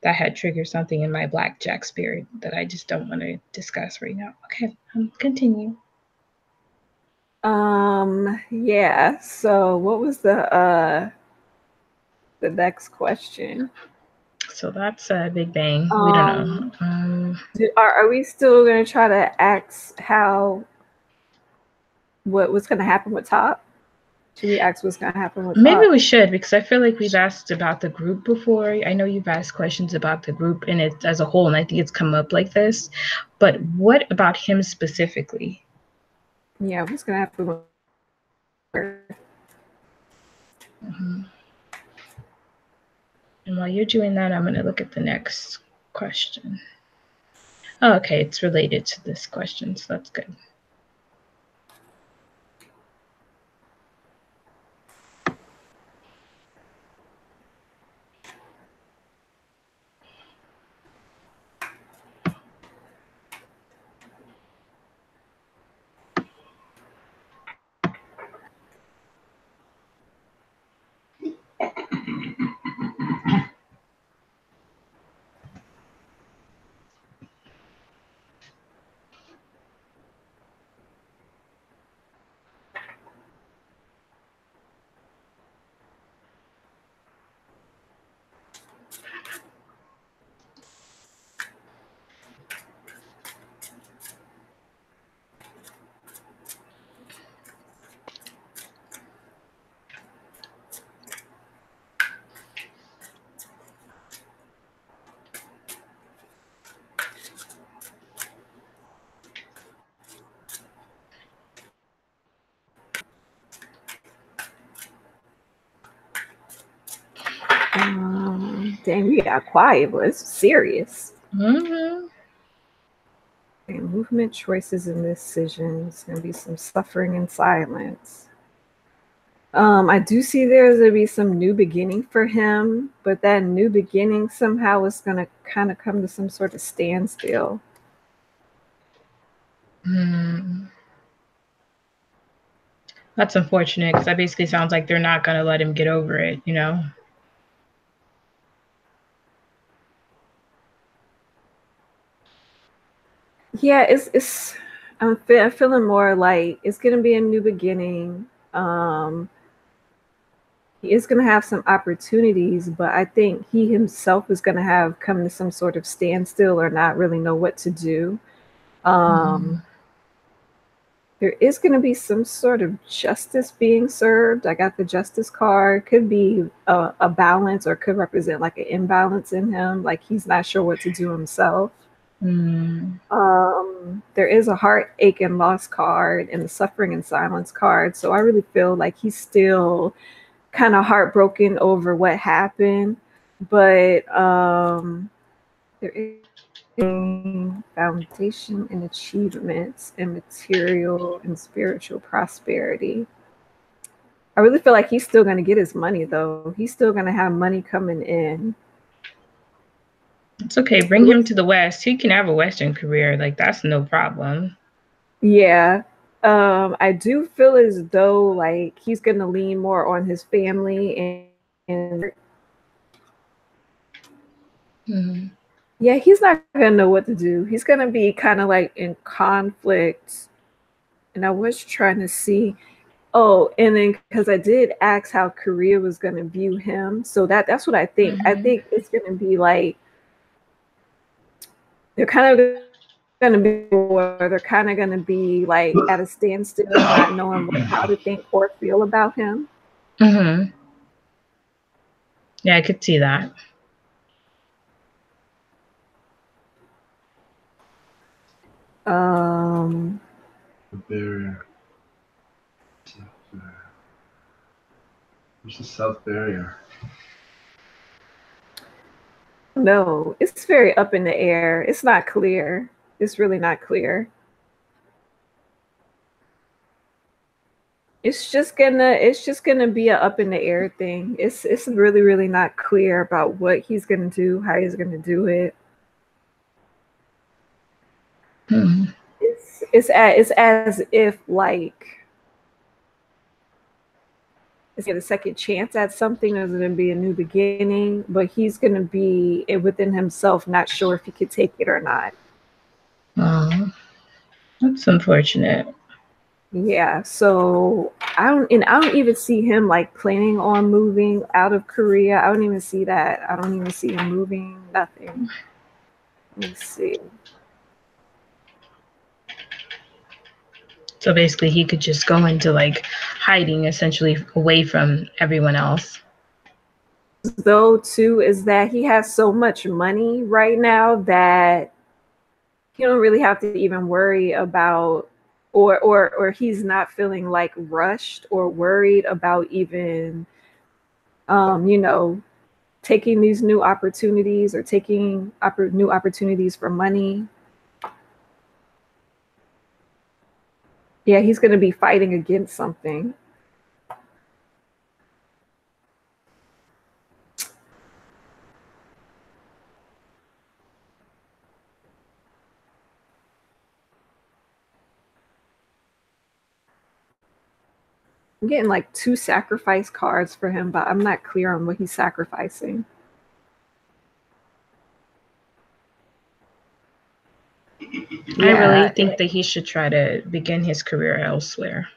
Speaker 2: That had triggered something in my blackjack spirit that I just don't want to discuss right now. Okay, continue.
Speaker 1: Yeah. So what was the next question?
Speaker 2: So that's Big Bang. We don't know.
Speaker 1: Are we still going to try to ask what's going to happen with Top? Should we ask what's going to happen with
Speaker 2: Maybe
Speaker 1: Top?
Speaker 2: we should, because I feel like we've asked about the group before. I know you've asked questions about the group and it as a whole, and I think it's come up like this. But what about him specifically?
Speaker 1: Yeah, what's going to happen with her?
Speaker 2: Mm-hmm. And while you're doing that, I'm going to look at the next question. Oh, okay, it's related to this question, so that's good.
Speaker 1: Dang, we got quiet, but it's serious.
Speaker 2: Mm-hmm.
Speaker 1: Okay, movement, choices, and decisions. Gonna be some suffering and silence. I do see there's gonna be some new beginning for him, but that new beginning somehow is gonna kind of come to some sort of standstill.
Speaker 2: That's unfortunate, because that basically sounds like they're not gonna let him get over it, you know?
Speaker 1: Yeah, it's I'm feeling more like it's gonna be a new beginning. He is gonna have some opportunities, but I think he himself is gonna have come to some sort of standstill or not really know what to do. There is going to be some sort of justice being served. I got the justice card. Could be a balance, or could represent like an imbalance in him, like he's not sure what to do himself. There is a heartache and loss card and the suffering and silence card. So I really feel like he's still kind of heartbroken over what happened. But There is foundation and achievements and material and spiritual prosperity. I really feel like he's still going to get his money, though. He's still going to have money coming in.
Speaker 2: It's okay. Bring him to the West. He can have a Western career. Like, that's no problem.
Speaker 1: Yeah. I do feel as though, like, he's going to lean more on his family and yeah, he's not going to know what to do. He's going to be kind of like in conflict. And I was trying to see. Oh, and then because I did ask how Korea was going to view him. So that's what I think. I think it's going to be like they're kind of going to be like at a standstill, not knowing how to think or feel about him.
Speaker 2: Yeah, I could see that.
Speaker 3: The barrier. What's the South Barrier?
Speaker 1: No, it's very up in the air. It's not clear. It's really not clear. It's just gonna be a up in the air thing. It's really, really not clear about what he's gonna do, how he's gonna do it. It's as if like is get a second chance at something. There's going to be a new beginning, but he's going to be within himself, not sure if he could take it or not.
Speaker 2: That's unfortunate.
Speaker 1: Yeah, so I don't even see him like planning on moving out of Korea. I don't even see that. I don't even see him moving. Nothing. Let me see.
Speaker 2: So basically, he could just go into like hiding, essentially away from everyone else.
Speaker 1: Though, too, is that he has so much money right now that he don't really have to even worry about, or he's not feeling like rushed or worried about even, taking these new opportunities or taking new opportunities for money. Yeah, he's going to be fighting against something. I'm getting like 2 sacrifice cards for him, but I'm not clear on what he's sacrificing.
Speaker 2: Yeah. I really think that he should try to begin his career elsewhere.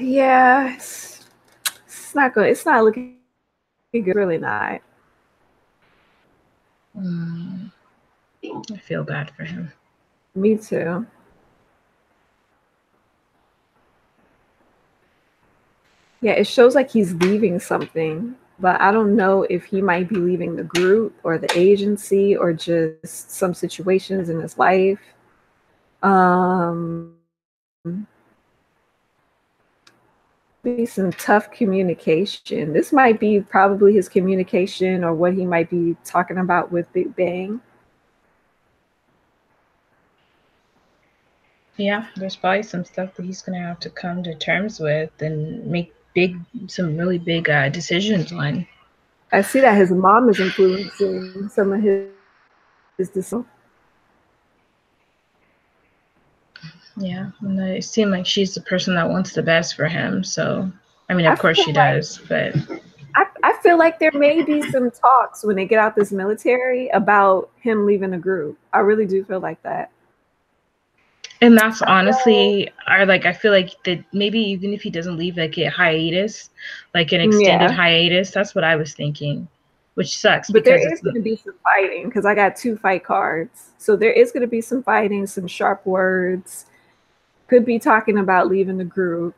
Speaker 1: Yeah, it's not good. It's not looking good. Really not.
Speaker 2: I feel bad for him.
Speaker 1: Me too. Yeah, it shows like he's leaving something, but I don't know if he might be leaving the group or the agency or just some situations in his life. Be some tough communication. This might be probably his communication or what he might be talking about with Big Bang.
Speaker 2: Yeah, there's probably some stuff that he's gonna have to come to terms with and make some really big decisions on.
Speaker 1: I see that his mom is influencing some of his decisions.
Speaker 2: Yeah, and it seemed like she's the person that wants the best for him. So, I mean, of course she does, but
Speaker 1: I feel like there may be some talks when they get out this military about him leaving the group. I really do feel like that.
Speaker 2: And that's honestly, I feel like that maybe even if he doesn't leave, like a hiatus, like an extended hiatus, that's what I was thinking, which sucks.
Speaker 1: But there is going to be some fighting because I got 2 fight cards. So there is going to be some fighting, some sharp words. Could be talking about leaving the group.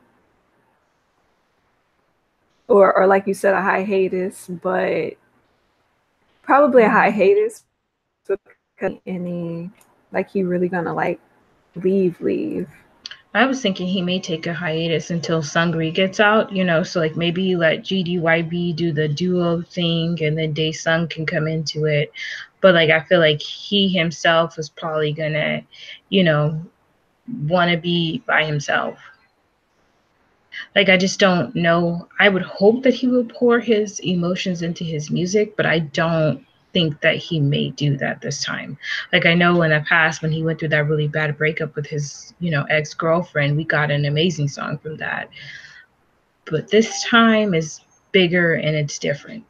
Speaker 1: Or like you said, a hiatus, but probably a hiatus because any like he really gonna like leave.
Speaker 2: I was thinking he may take a hiatus until Sungri gets out, you know, so like maybe let GDYB do the duo thing and then Daesung can come into it. But like I feel like he himself is probably gonna, you know, wanna be by himself. Like I just don't know. I would hope that he will pour his emotions into his music, but I don't think that he may do that this time. Like I know in the past when he went through that really bad breakup with his, you know, ex-girlfriend, we got an amazing song from that. But this time is bigger and it's different.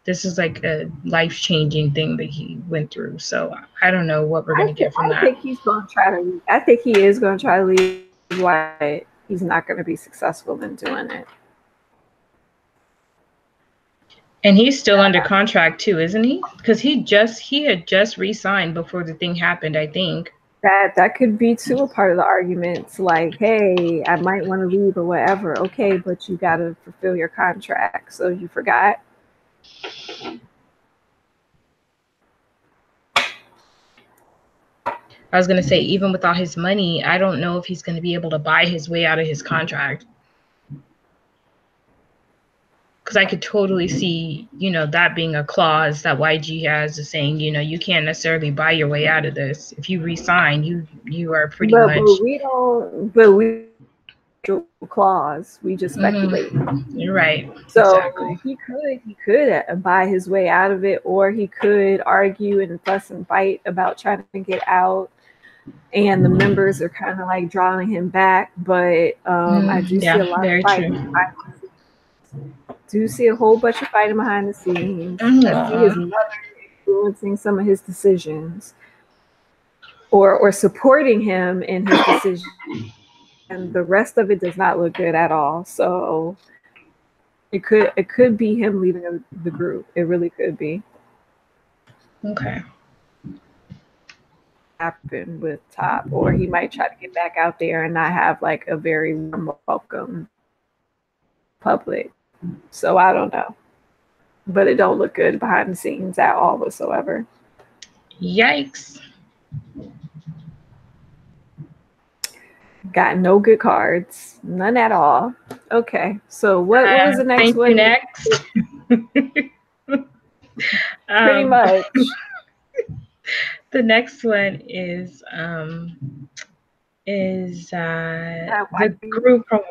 Speaker 2: This is like a life-changing thing that he went through. So I don't know what we're gonna get from that.
Speaker 1: I think he's gonna try to. I think he is gonna try to leave. Why he's not gonna be successful in doing it.
Speaker 2: And he's still under contract too, isn't he? Because he had just re-signed before the thing happened, I think.
Speaker 1: That could be too a part of the arguments. Like, hey, I might want to leave or whatever. Okay, but you gotta fulfill your contract. So you forgot.
Speaker 2: I was gonna say, even with all his money, I don't know if he's gonna be able to buy his way out of his contract. Because I could totally see, you know, that being a clause that YG has is saying, you know, you can't necessarily buy your way out of this. If you resign, you are pretty much.
Speaker 1: But we don't. But we clause. We just speculate.
Speaker 2: You're right.
Speaker 1: So
Speaker 2: exactly.
Speaker 1: he could buy his way out of it, or he could argue and fuss and fight about trying to get out. And the members are kind of like drawing him back, but I do see a lot of fighting. Do see a whole bunch of fighting behind the scenes. I see his mother influencing some of his decisions, or supporting him in his decisions, and the rest of it does not look good at all. So it could be him leaving the group. It really could be.
Speaker 2: Okay.
Speaker 1: Happen with Top, or he might try to get back out there and not have like a very welcome public. So I don't know, but it don't look good behind the scenes at all whatsoever.
Speaker 2: Yikes!
Speaker 1: Got no good cards, none at all. Okay, so what was the next one?
Speaker 2: Next,
Speaker 1: pretty much.
Speaker 2: The next one is the group from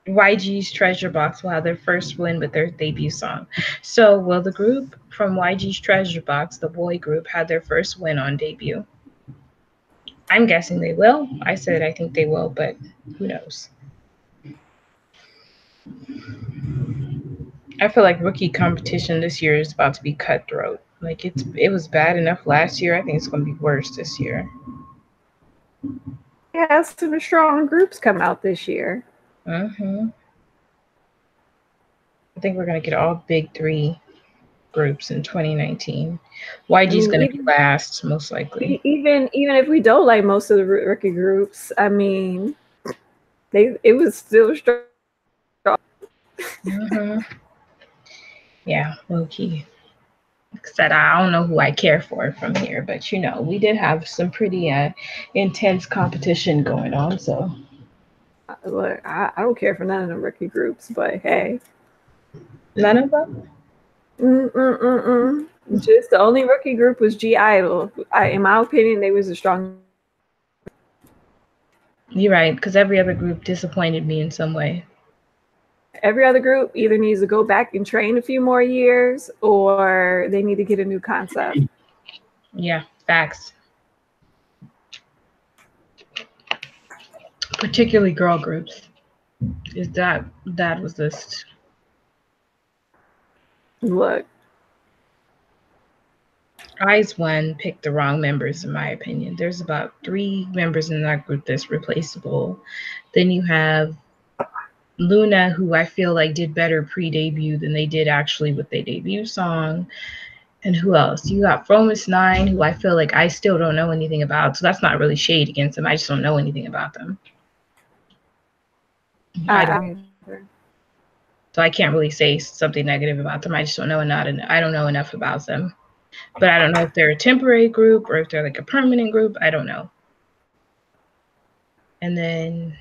Speaker 2: YG's Treasure Box will have their first win with their debut song. So will the group from YG's Treasure Box, the boy group, had their first win on debut? I'm guessing they will. I said I think they will, but who knows? I feel like rookie competition this year is about to be cutthroat. Like it was bad enough last year. I think it's going to be worse this year.
Speaker 1: Yeah, some strong groups come out this year.
Speaker 2: Mm-hmm. I think we're going to get all big three groups in 2019. YG's going to be last, most likely.
Speaker 1: Even if we don't like most of the rookie groups, I mean, it was still strong.
Speaker 2: Mm-hmm. Yeah, low key. Said I don't know who I care for from here, but you know, we did have some pretty intense competition going on. So,
Speaker 1: look, I don't care for none of the rookie groups, but hey,
Speaker 2: none of them.
Speaker 1: Just the only rookie group was G-Idol. In my opinion, they was a strong.
Speaker 2: You're right, because every other group disappointed me in some way.
Speaker 1: Every other group either needs to go back and train a few more years, or they need to get a new concept.
Speaker 2: Yeah, facts. Particularly girl groups. Is that was this?
Speaker 1: Look,
Speaker 2: IZ*ONE picked the wrong members, in my opinion. There's about 3 members in that group that's replaceable. Then you have Luna, who I feel like did better pre-debut than they did actually with their debut song. And who else? You got Fromis9, who I feel like I still don't know anything about. So that's not really shade against them. I just don't know anything about them. So I can't really say something negative about them. I just don't know I don't know enough about them. But I don't know if they're a temporary group or if they're like a permanent group. I don't know. And then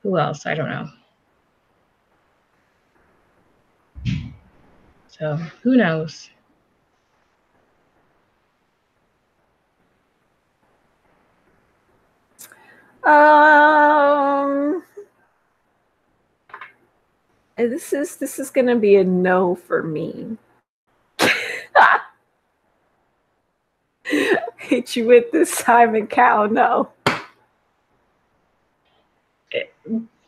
Speaker 2: Who else? I don't know. So who knows?
Speaker 1: This is gonna be a no for me. Hit you with this Simon Cowell no.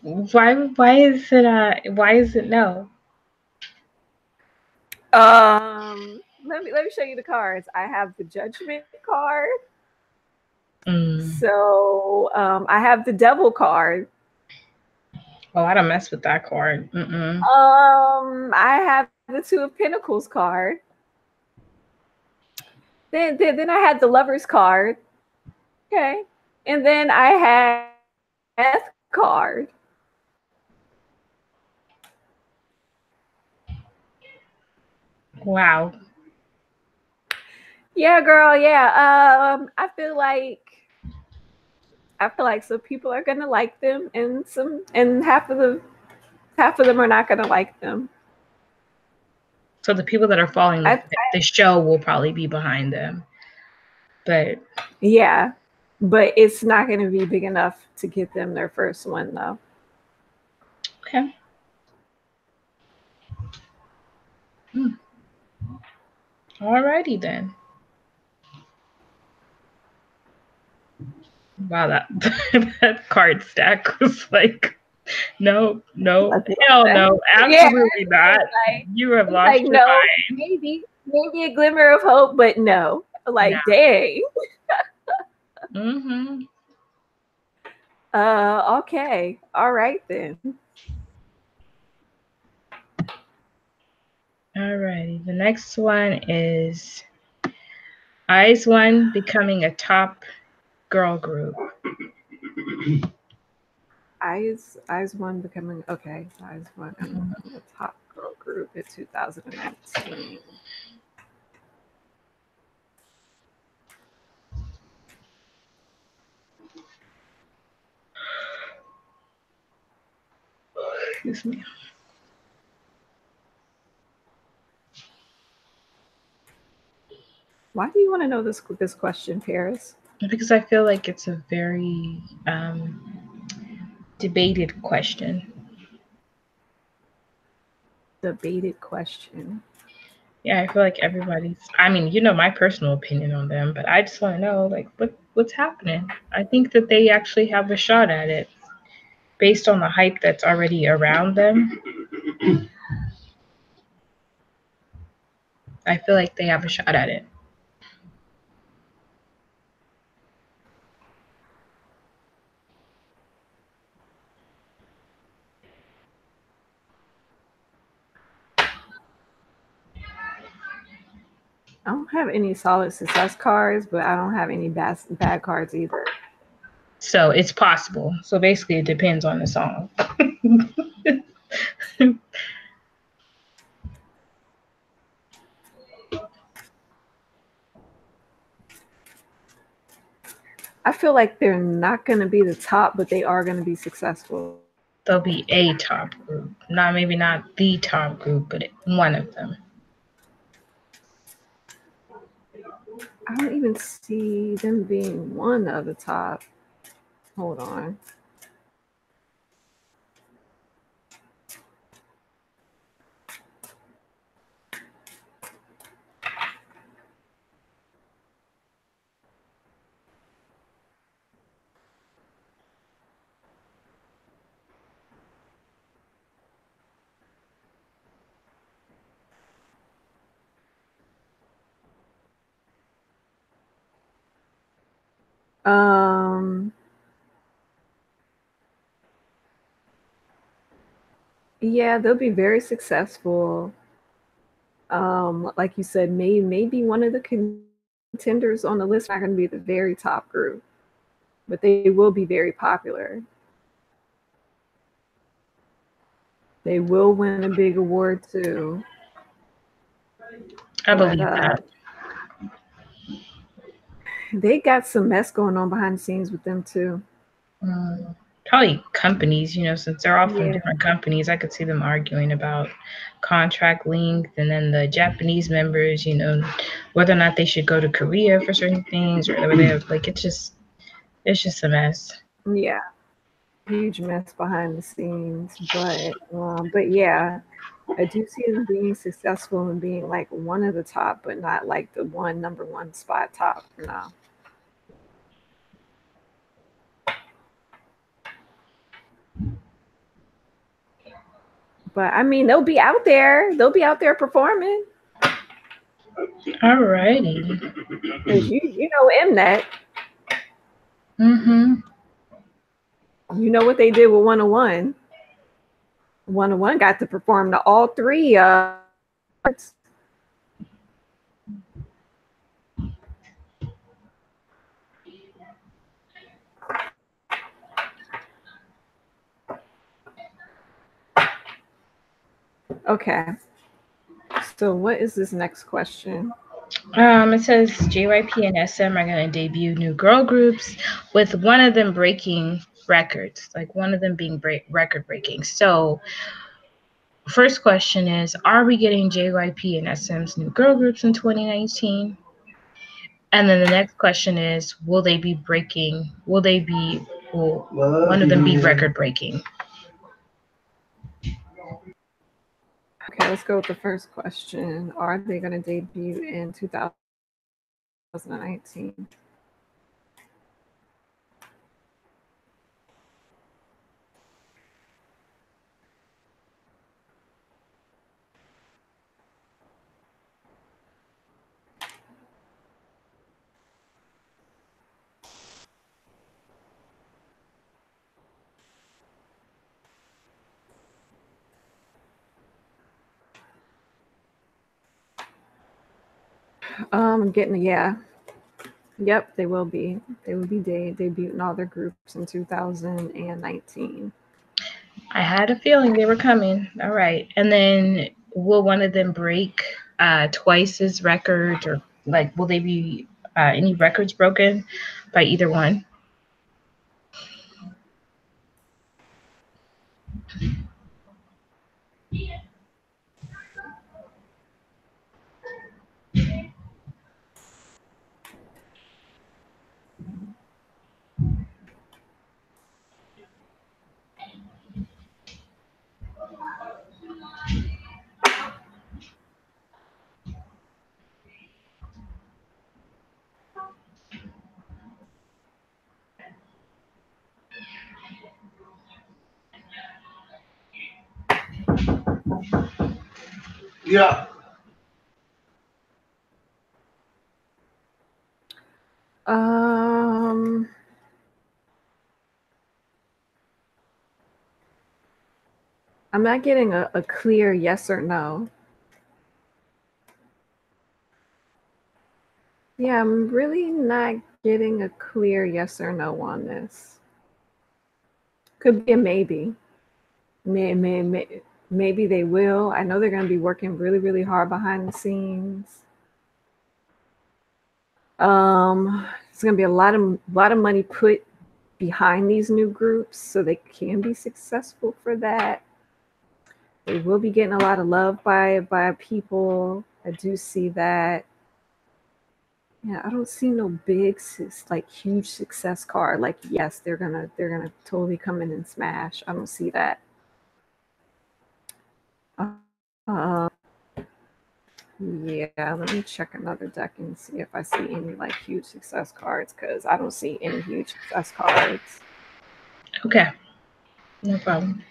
Speaker 2: Why is it no?
Speaker 1: Let me show you the cards. I have the Judgment card.
Speaker 2: Mm.
Speaker 1: So I have the Devil card.
Speaker 2: Oh, I don't mess with that card. Mm-mm.
Speaker 1: I have the Two of Pentacles card. Then I had the Lovers card. Okay. And then I had Death card.
Speaker 2: Wow.
Speaker 1: Yeah, girl. Yeah. I feel like some people are gonna like them, and half of them are not gonna like them.
Speaker 2: So the people that are following the show will probably be behind them. But
Speaker 1: yeah, but it's not gonna be big enough to get them their first one though.
Speaker 2: Okay. Alrighty then. Wow, that card stack was like, no, hell no, absolutely not. Like, you have lost your mind.
Speaker 1: Maybe a glimmer of hope, but no. Like, no. Dang.
Speaker 2: Mm-hmm.
Speaker 1: Okay. All right then.
Speaker 2: Alrighty. The next one is IZ*ONE becoming a top girl group.
Speaker 1: IZ*ONE becoming IZ*ONE becoming a top girl group in 2019.
Speaker 2: Excuse me.
Speaker 1: Why do you want to know this question, Paris?
Speaker 2: Because I feel like it's a very debated question.
Speaker 1: Debated question.
Speaker 2: Yeah, I feel like everybody's. I mean, you know my personal opinion on them, but I just want to know, like, what's happening. I think that they actually have a shot at it, based on the hype that's already around them. I feel like they have a shot at it.
Speaker 1: I don't have any solid success cards, but I don't have any bad cards either.
Speaker 2: So it's possible. So basically, it depends on the song.
Speaker 1: I feel like they're not going to be the top, but they are going to be successful.
Speaker 2: They'll be a top group. Maybe not the top group, but one of them.
Speaker 1: I don't even see them being one of the top. Hold on. Yeah, they'll be very successful. Like you said, maybe one of the contenders on the list are going to be the very top group, but they will be very popular. They will win a big award too.
Speaker 2: I believe that.
Speaker 1: They got some mess going on behind the scenes with them too.
Speaker 2: probably companies, since they're all from
Speaker 1: Yeah.
Speaker 2: different companies, I could see them arguing about contract length, and then the Japanese members, whether or not they should go to Korea for certain things, or whether they have, like, it's just a mess.
Speaker 1: Yeah, huge mess behind the scenes, but yeah, I do see them being successful and being like one of the top, but not like the number one spot top. No. But I mean, they'll be out there. They'll be out there performing.
Speaker 2: Alrighty.
Speaker 1: Because you know Mnet.
Speaker 2: Mm-hmm.
Speaker 1: You know what they did with 101. 101 got to perform to all three parts. Okay. So what is this next question?
Speaker 2: It says JYP and SM are going to debut new girl groups, with one of them breaking records, like one of them being record breaking. So, first question is, are we getting JYP and SM's new girl groups in 2019? And then the next question is, will one of them be record breaking?
Speaker 1: Okay, let's go with the first question. Are they going to debut in 2019? Yep, they will be. They will be debuting all their groups in 2019.
Speaker 2: I had a feeling they were coming. All right. And then will one of them break Twice's record, or like will they be any records broken by either one?
Speaker 3: Yeah.
Speaker 1: I'm not getting a clear yes or no. Yeah, I'm really not getting a clear yes or no on this. Could be a maybe. Maybe they will. I know they're going to be working really, really hard behind the scenes. It's going to be a lot of money put behind these new groups, so they can be successful for that. They will be getting a lot of love by people. I do see that. Yeah, I don't see no big like huge success card. Like, yes, they're gonna totally come in and smash. I don't see that. Yeah, let me check another deck and see if I see any like huge success cards, because I don't see any huge success cards.
Speaker 2: Okay, no problem.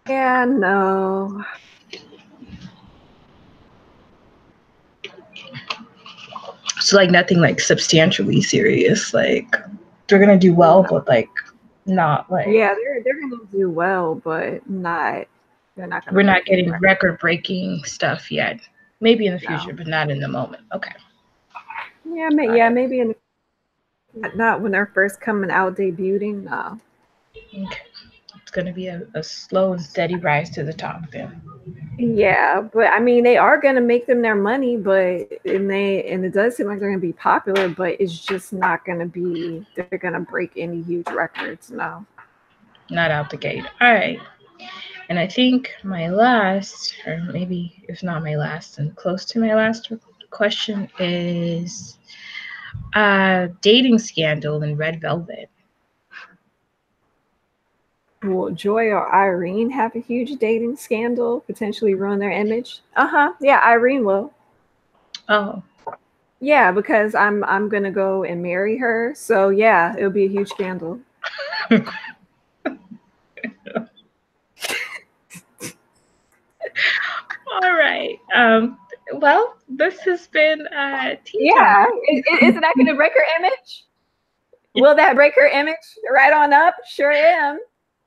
Speaker 1: Yeah, no.
Speaker 2: So like nothing like substantially serious. Like they're gonna do well, but like not like
Speaker 1: they're gonna do well, but not they're not gonna.
Speaker 2: We're not getting record breaking stuff yet. Maybe in the future, but not in the moment. Okay.
Speaker 1: Yeah, maybe in not when they're first coming out debuting. No.
Speaker 2: Okay. It's gonna be a slow and steady rise to the top then.
Speaker 1: Yeah, but I mean they are gonna make them their money, but and it does seem like they're gonna be popular, but it's just not gonna be they're gonna break any huge records. No.
Speaker 2: Not out the gate. All right. And I think my last, or maybe if not my last and close to my last question is dating scandal in Red Velvet.
Speaker 1: Will Joy or Irene have a huge dating scandal, potentially ruin their image? Yeah, Irene will.
Speaker 2: Oh.
Speaker 1: Yeah, because I'm gonna go and marry her. So yeah, it'll be a huge scandal.
Speaker 2: All right. Well, this has been tea
Speaker 1: yeah.
Speaker 2: time.
Speaker 1: Isn't that gonna break her image? Will that break her image? Right on up. Sure am.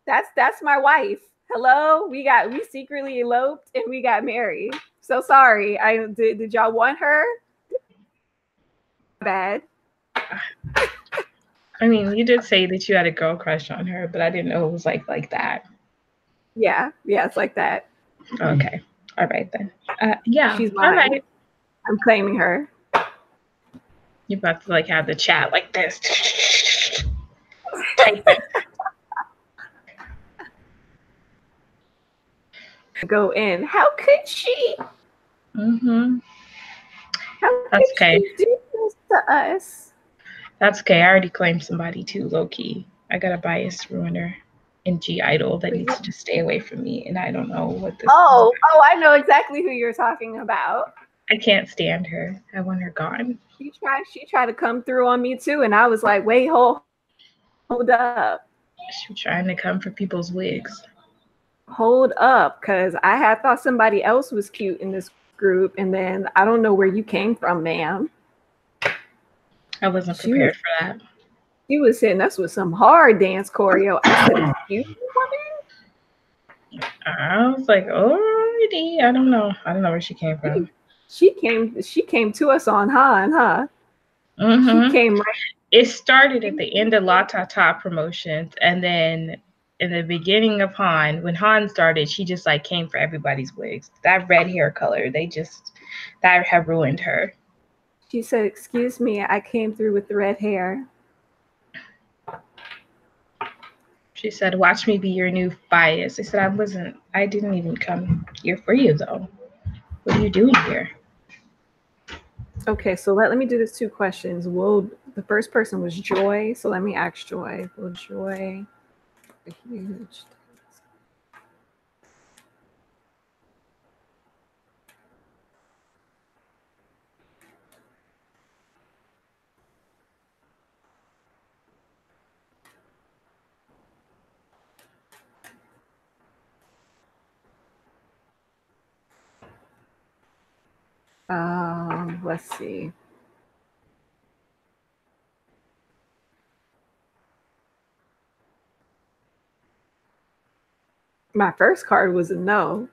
Speaker 1: That's my wife. Hello, we secretly eloped and we got married. So sorry. Did y'all want her? Bad.
Speaker 2: I mean, you did say that you had a girl crush on her, but I didn't know it was like that.
Speaker 1: Yeah, it's like that.
Speaker 2: Okay. All right then. Yeah.
Speaker 1: She's mine. All right. I'm claiming her.
Speaker 2: You're about to like have the chat like this. Type it.
Speaker 1: Go in. How could she?
Speaker 2: Mm-hmm.
Speaker 1: How could she do this to us?
Speaker 2: That's okay. I already claimed somebody too, low key. I got a bias ruiner in G Idol that needs to just stay away from me, and I don't know what this is.
Speaker 1: Oh, I know exactly who you're talking about.
Speaker 2: I can't stand her. I want her gone.
Speaker 1: She tried to come through on me too, and I was like, wait, hold up.
Speaker 2: She was trying to come for people's wigs.
Speaker 1: Hold up, because I had thought somebody else was cute in this group, and then I don't know where you came from, ma'am.
Speaker 2: I wasn't prepared for that.
Speaker 1: She was hitting us with some hard dance choreo. I said, excuse me, woman?
Speaker 2: I was like, already. I don't know where she came from.
Speaker 1: She came to us on Han, huh?
Speaker 2: Mm-hmm.
Speaker 1: She came right.
Speaker 2: It started at the end of La Ta Ta promotions, and then in the beginning of Han, when Han started, she just like came for everybody's wigs. That red hair color, that have ruined her.
Speaker 1: She said, excuse me, I came through with the red hair.
Speaker 2: She said, watch me be your new bias. I said, I didn't even come here for you though. What are you doing here?
Speaker 1: Okay, so let me do this 2 questions. The first person was Joy, so let me ask Joy. Will Joy a huge let's see. My first card was a no.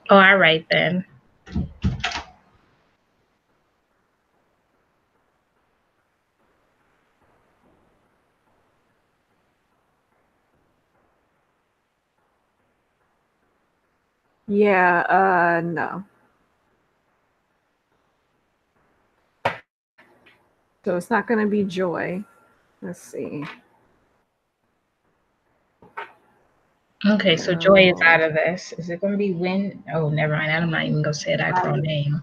Speaker 2: Oh, all right then.
Speaker 1: Yeah, no. So it's not going to be Joy. Let's see.
Speaker 2: Okay, so Joy is out of this. Is it going to be Win? Oh, never mind. I'm not even going to say that girl name.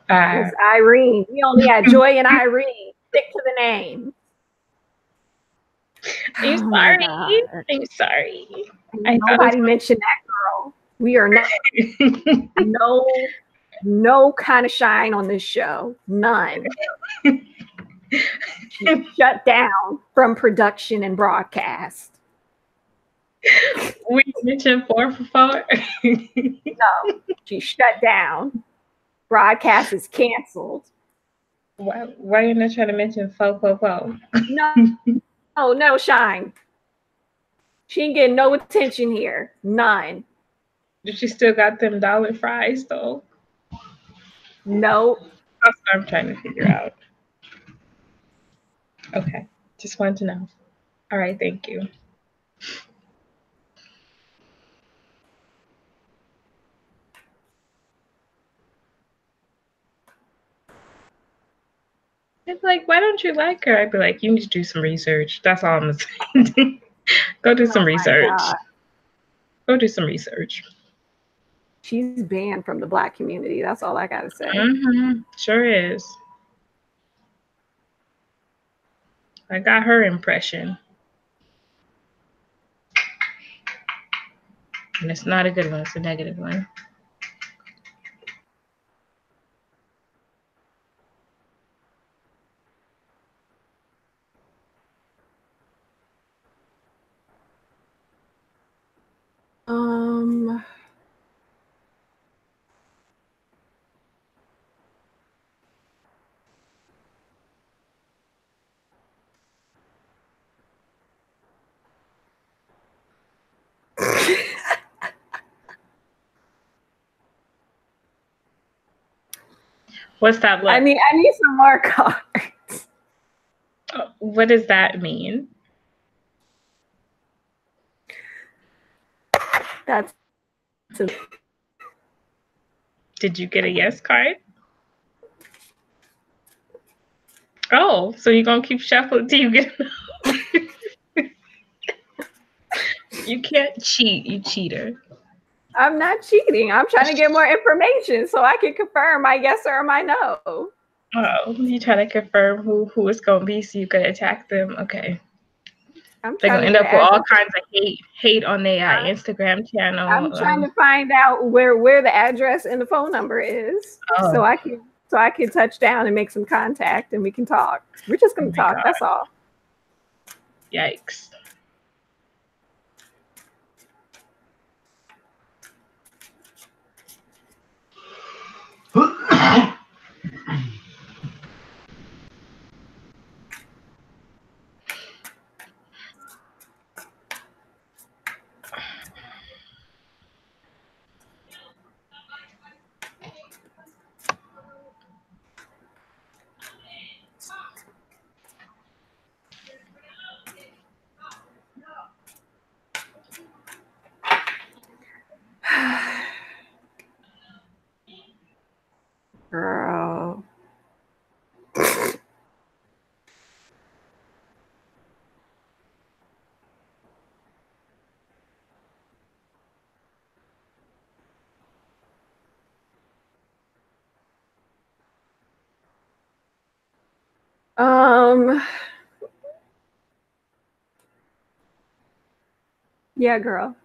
Speaker 1: It's Irene. We only had Joy and Irene. Stick to the name.
Speaker 2: I'm sorry. I'm sorry.
Speaker 1: Nobody mentioned that girl. We are not no kind of shine on this show. None. She shut down from production and broadcast.
Speaker 2: We mentioned 4 for 4.
Speaker 1: No, she shut down. broadcast is canceled.
Speaker 2: Why are you not trying to mention fo?
Speaker 1: No, Shine. She ain't getting no attention here. None.
Speaker 2: But she still got them dollar fries though.
Speaker 1: No.
Speaker 2: That's what I'm trying to figure out. Okay. Just wanted to know. All right, thank you. It's like, why don't you like her? I'd be like, you need to do some research. That's all I'm saying. Go do some research. Go do some research.
Speaker 1: She's banned from the Black community. That's all I gotta say.
Speaker 2: Mm-hmm. Sure is. I got her impression. And it's not a good one, it's a negative one. What's that look?
Speaker 1: I need some more cards.
Speaker 2: What does that mean?
Speaker 1: That's
Speaker 2: Did you get a yes card? Oh, so you're gonna keep shuffling till you get You can't cheat, you cheater.
Speaker 1: I'm not cheating. I'm trying to get more information so I can confirm my yes or my no.
Speaker 2: Oh, you trying to confirm who it's gonna be so you could attack them? Okay. They're gonna end up with all kinds of hate on their Instagram channel.
Speaker 1: I'm trying to find out where the address and the phone number is, so I can touch down and make some contact and we can talk. We're just gonna talk. God. That's all.
Speaker 2: Yikes.
Speaker 1: Girl. Yeah, girl.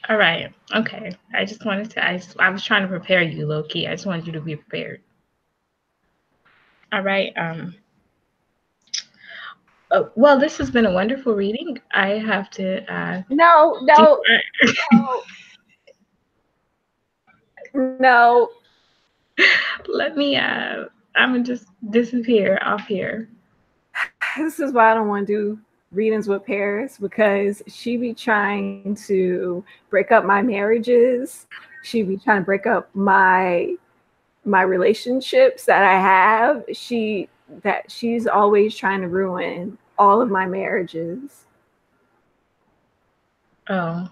Speaker 2: All right. Okay. I just wanted to. I was trying to prepare you, low key. I just wanted you to be prepared. All right. Well, this has been a wonderful reading. I have to.
Speaker 1: No.
Speaker 2: Let me. I'm gonna just disappear off here.
Speaker 1: This is why I don't want to do readings with Paris, because she be trying to break up my marriages. She be trying to break up my relationships that I have. She's always trying to ruin all of my marriages.
Speaker 2: Oh,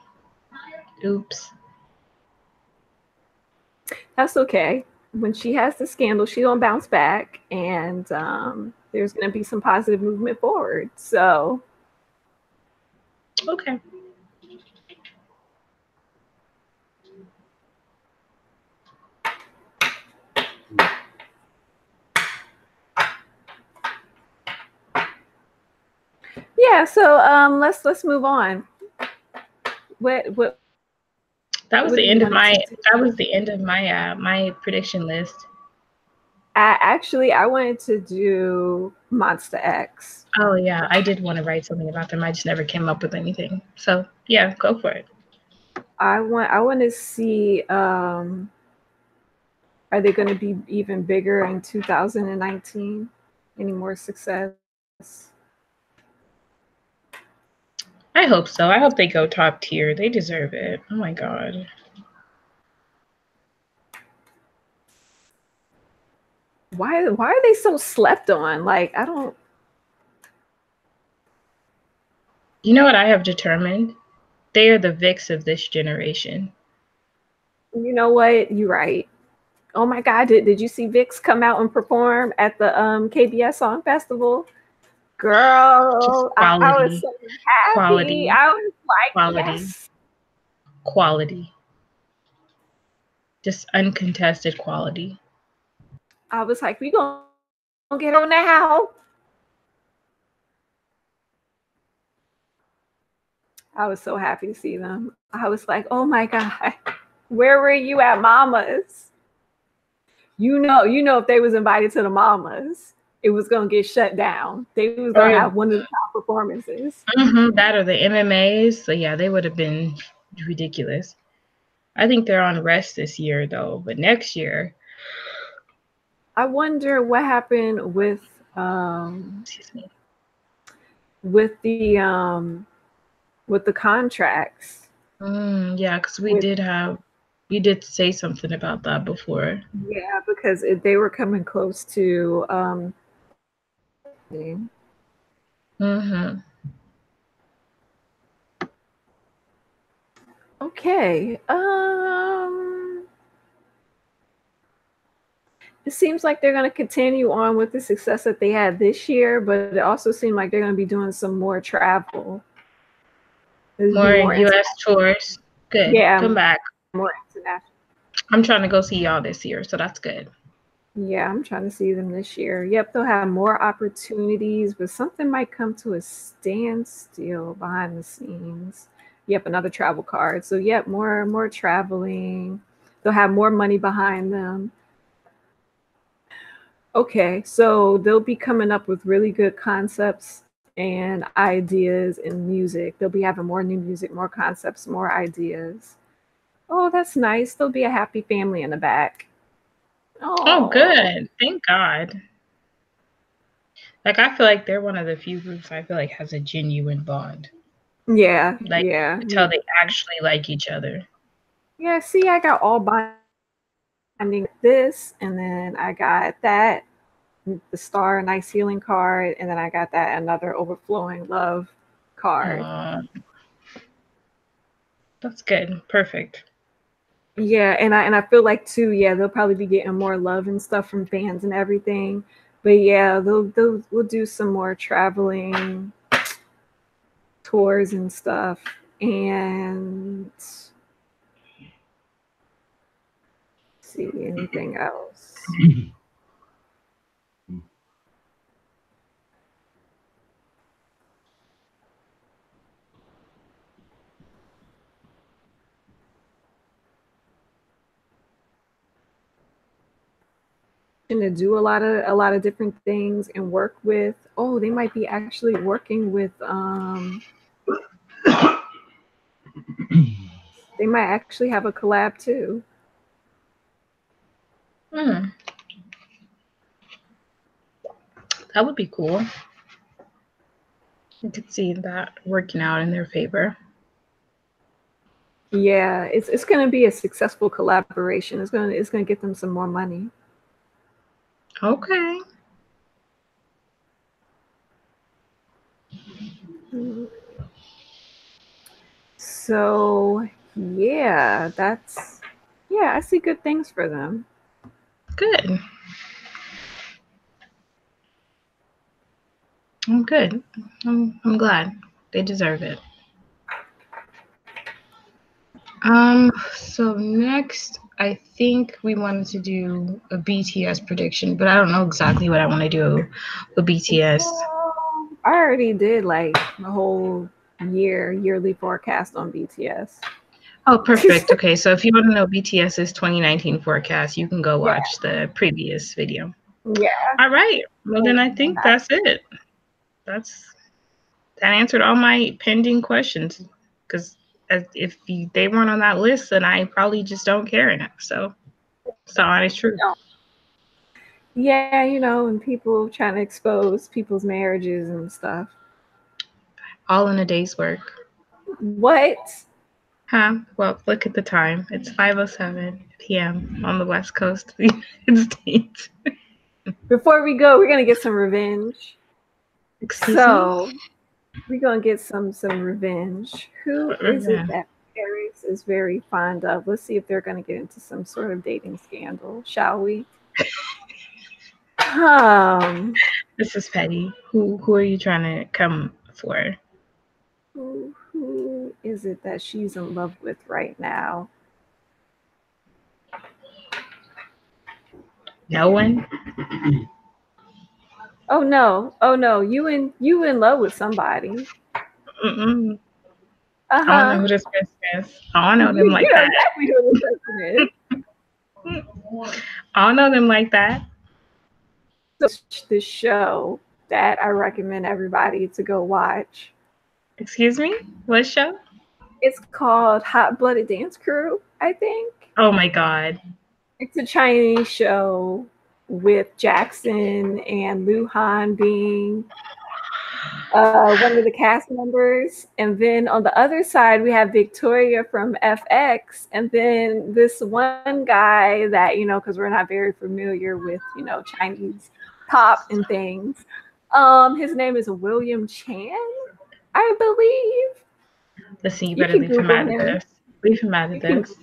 Speaker 2: oops.
Speaker 1: That's okay. When she has the scandal, she gonna bounce back, and there's gonna be some positive movement forward. So,
Speaker 2: okay.
Speaker 1: Yeah. So let's move on. What?
Speaker 2: That was the end of my. That was the end of my my prediction list.
Speaker 1: I wanted to do Monsta X.
Speaker 2: Oh yeah, I did want to write something about them. I just never came up with anything. So yeah, go for it.
Speaker 1: I want to see Are they going to be even bigger in 2019? Any more success?
Speaker 2: I hope so. I hope they go top tier. They deserve it. Oh my God.
Speaker 1: Why are they so slept on? Like, I don't.
Speaker 2: You know what I have determined? They are the Vicks of this generation.
Speaker 1: You know what? You're right. Oh my God, did you see Vicks come out and perform at the KBS Song Festival? Girl, I was so happy.
Speaker 2: Quality.
Speaker 1: I was like,
Speaker 2: quality.
Speaker 1: Yes.
Speaker 2: Quality. Just uncontested quality.
Speaker 1: I was like, we gonna get on now. I was so happy to see them. I was like, oh my God, where were you at Mamas? You know, if they was invited to the Mamas, it was gonna get shut down. They was gonna have one of the top performances.
Speaker 2: That or the MMAs. So yeah, they would have been ridiculous. I think they're on rest this year though, but next year.
Speaker 1: I wonder what happened with
Speaker 2: Excuse me.
Speaker 1: With the contracts.
Speaker 2: Yeah, because you did say something about that before.
Speaker 1: Yeah, because they were coming close to Okay. It seems like they're going to continue on with the success that they had this year, but it also seems like they're going to be doing some more travel.
Speaker 2: More U.S. tours. Good.
Speaker 1: Yeah.
Speaker 2: Come back.
Speaker 1: More international.
Speaker 2: I'm trying to go see y'all this year, so that's good.
Speaker 1: Yeah, I'm trying to see them this year. Yep, they'll have more opportunities, but something might come to a standstill behind the scenes. Yep, another travel card. So yep, more traveling. They'll have more money behind them. Okay, so they'll be coming up with really good concepts and ideas in music. They'll be having more new music, more concepts, more ideas. Oh, that's nice. There'll be a happy family in the back.
Speaker 2: Oh, good. Thank God. Like, I feel like they're one of the few groups I feel like has a genuine bond.
Speaker 1: Yeah,
Speaker 2: like,
Speaker 1: yeah.
Speaker 2: You can tell they actually like each other.
Speaker 1: Yeah, see, I got all bonding this, and then I got that, the star, nice healing card, and then I got that another overflowing love card.
Speaker 2: That's good. Perfect.
Speaker 1: Yeah, and I feel like too, yeah, they'll probably be getting more love and stuff from fans and everything. But yeah, we'll do some more traveling tours and stuff. And see anything else. To do a lot of different things and work with. Oh, they might be actually working with they might actually have a collab too.
Speaker 2: That would be cool. You could see that working out in their favor.
Speaker 1: Yeah, it's going to be a successful collaboration. It's going to get them some more money.
Speaker 2: Okay.
Speaker 1: So yeah, I see good things for them.
Speaker 2: Good. I'm good. I'm glad. They deserve it. So next, I think we wanted to do a BTS prediction, but I don't know exactly what I want to do with BTS.
Speaker 1: Well, I already did like the whole yearly forecast on BTS.
Speaker 2: Oh, perfect. Okay, so if you want to know BTS's 2019 forecast, you can go watch the previous video.
Speaker 1: Yeah.
Speaker 2: All right. Well, then I think that's it. That answered all my pending questions. Because if they weren't on that list, then I probably just don't care enough. So So honest truth.
Speaker 1: Yeah, and people trying to expose people's marriages and stuff.
Speaker 2: All in a day's work.
Speaker 1: What?
Speaker 2: Huh? Well, look at the time. It's 5:07 p.m. on the West Coast of the United States.
Speaker 1: Before we go, we're gonna get some revenge.
Speaker 2: Excuse me?
Speaker 1: We're gonna get some revenge. Who is it that Paris is very fond of? Let's see if they're gonna get into some sort of dating scandal, shall we?
Speaker 2: This is petty. Who are you trying to come for?
Speaker 1: Who is it that she's in love with right now?
Speaker 2: No one?
Speaker 1: Oh no, you in love with somebody.
Speaker 2: Mm-mm. I don't know who this person is. I don't know them like
Speaker 1: you know
Speaker 2: that.
Speaker 1: exactly who this person is.
Speaker 2: I don't know them like that.
Speaker 1: So the show that I recommend everybody to go watch.
Speaker 2: Excuse me? What show?
Speaker 1: It's called Hot Blooded Dance Crew, I think.
Speaker 2: Oh my god.
Speaker 1: It's a Chinese show with Jackson and Luhan being one of the cast members. And then on the other side, we have Victoria from FX. And then this one guy that, because we're not very familiar with, Chinese pop and things. His name is William Chan, I believe.
Speaker 2: Listen, you better leave him out of this. Leave him out of this.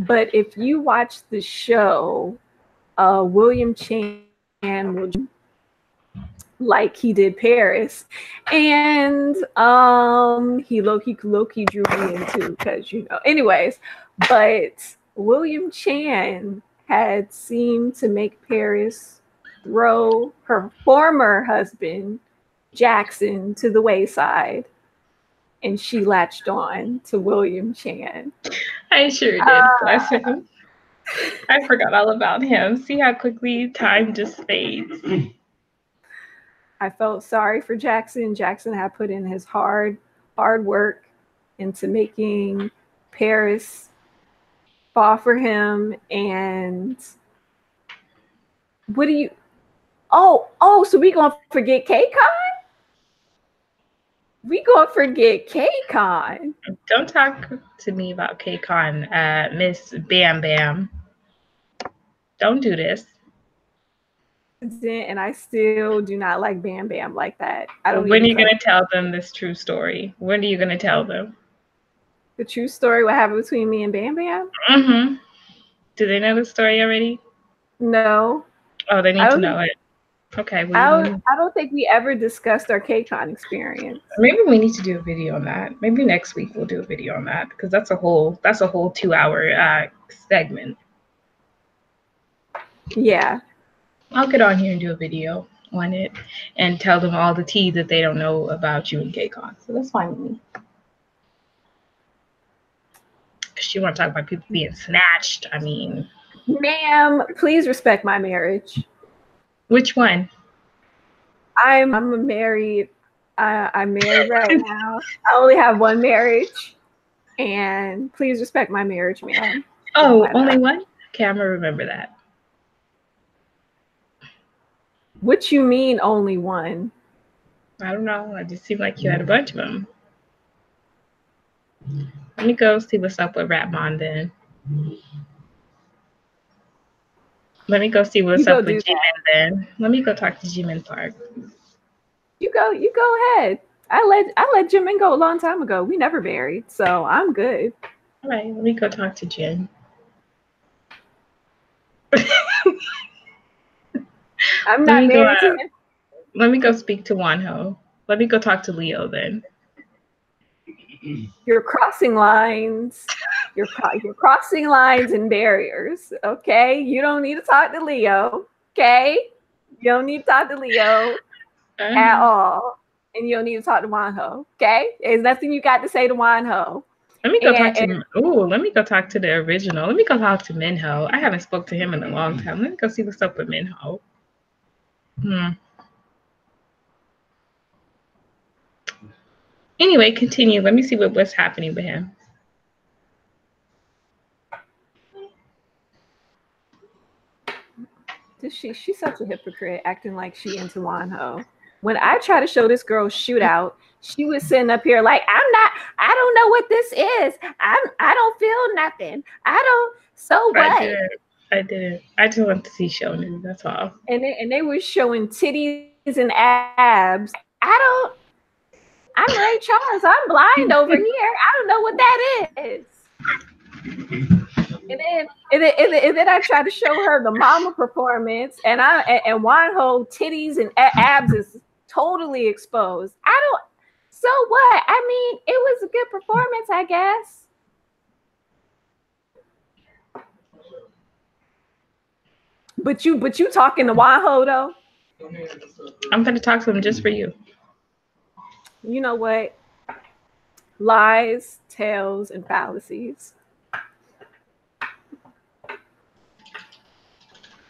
Speaker 1: But if you watch the show, William Chan will like he did Paris, and he low-key drew me into, because anyways, but William Chan had seemed to make Paris throw her former husband Jackson to the wayside, and she latched on to William Chan.
Speaker 2: I sure did. Bless him. I forgot all about him. See how quickly time just fades.
Speaker 1: I felt sorry for Jackson. Jackson had put in his hard work into making Paris fall for him. And what do you? Oh, so we gonna forget K-Con? We gonna forget K-Con?
Speaker 2: Don't talk to me about K-Con, Miss Bam Bam. Don't do this.
Speaker 1: And I still do not like Bam Bam like that.
Speaker 2: When are you going to tell them this true story? When are you going to tell them?
Speaker 1: The true story, what happened between me and Bam Bam?
Speaker 2: Mm-hmm. Do they know the story already?
Speaker 1: No.
Speaker 2: Oh, they need to know it. Okay.
Speaker 1: Well, I don't think we ever discussed our K-Con experience.
Speaker 2: Maybe we need to do a video on that. Maybe next week we'll do a video on that, because that's a whole 2-hour segment.
Speaker 1: Yeah.
Speaker 2: I'll get on here and do a video on it and tell them all the tea that they don't know about you and K-Con. So that's fine with me. She want to talk about people being snatched. I mean,
Speaker 1: ma'am, please respect my marriage.
Speaker 2: Which one?
Speaker 1: I'm married. I'm married right now. I only have one marriage, and please respect my marriage, ma'am.
Speaker 2: Oh, only one? Okay, I'm gonna remember that.
Speaker 1: What you mean, only one?
Speaker 2: I don't know. It just seemed like you had a bunch of them. Let me go see what's up with Ratmon then. Let me go see what's up with Jimin then. Let me go talk to Jimin Park.
Speaker 1: You go ahead. I let Jimin go a long time ago. We never married, so I'm good.
Speaker 2: All right, let me go talk to Jin.
Speaker 1: I'm not married to him.
Speaker 2: Let me go speak to Wonho. Let me go talk to Leo then.
Speaker 1: You're crossing lines. You're crossing lines and barriers. Okay, you don't need to talk to Leo. Okay, you don't need to talk to Leo at all, and you don't need to talk to Wonho. Okay, there's nothing you got to say to Wonho.
Speaker 2: Let me go talk to. Let me go talk to the original. Let me go talk to Minho. I haven't spoke to him in a long time. Let me go see what's up with Minho. Anyway, continue. Let me see what's happening with him.
Speaker 1: She's such a hypocrite, acting like she into Wonho. When I try to show this girl Shootout, she was sitting up here like, I don't know what this is. I don't feel nothing. I don't. So what?
Speaker 2: I didn't. I just want to see Shonen. That's all.
Speaker 1: And they were showing titties and abs. I'm Ray Charles. I'm blind over here. I don't know what that is. And then I tried to show her the mama performance, and Wonho titties and abs is totally exposed. So what? I mean, it was a good performance, I guess. But you talking to Wonho though?
Speaker 2: I'm gonna talk to him just for you.
Speaker 1: You know what? Lies, tales, and fallacies.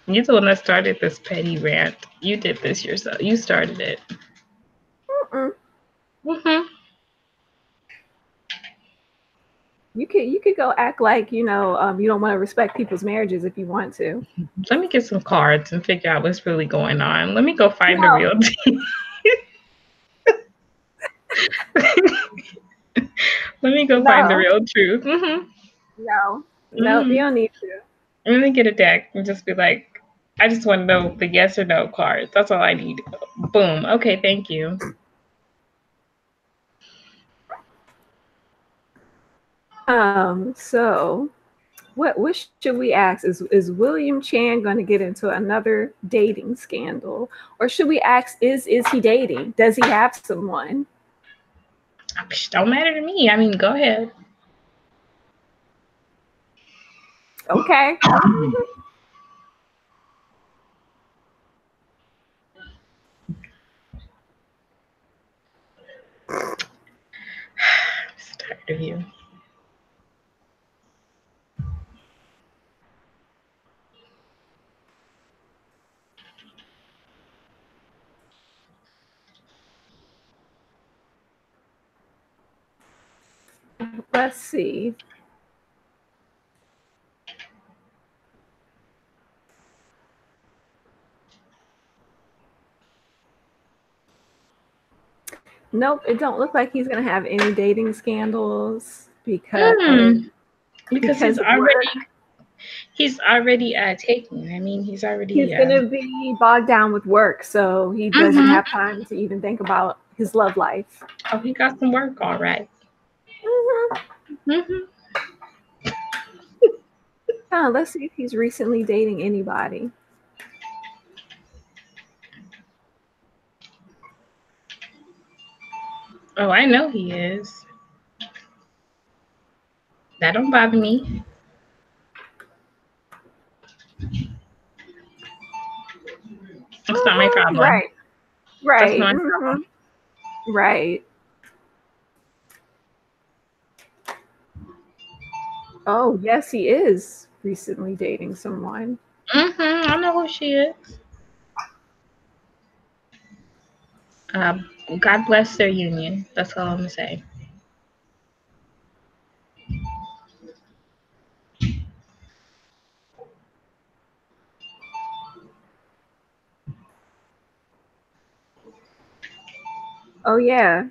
Speaker 2: You're the one that started this petty rant. You did this yourself. You started it.
Speaker 1: You could go act like you don't want to respect people's marriages if you want to.
Speaker 2: Let me get some cards and figure out what's really going on. Let me go find the real tea. Let me go find the real truth.
Speaker 1: No, you don't need to.
Speaker 2: I'm gonna get a deck and just be like, I just want to know the yes or no cards. That's all I need. Boom. Okay, thank you.
Speaker 1: So what should we ask? Is William Chan going to get into another dating scandal? Or should we ask, is he dating? Does he have someone?
Speaker 2: Don't matter to me. I mean, go ahead.
Speaker 1: Okay.
Speaker 2: I'm so tired of you.
Speaker 1: Let's see. Nope, it don't look like he's gonna have any dating scandals because
Speaker 2: he's already taking. I mean, he's already
Speaker 1: gonna be bogged down with work, so he doesn't have time to even think about his love life.
Speaker 2: Oh, he got some work, all right.
Speaker 1: Let's see if he's recently dating anybody.
Speaker 2: Oh, I know he is. That don't bother me. That's not my problem.
Speaker 1: Right.
Speaker 2: That's not my problem.
Speaker 1: Right. Oh, yes, he is recently dating someone.
Speaker 2: I know who she is. God bless their union. That's all I'm gonna say.
Speaker 1: Oh yeah.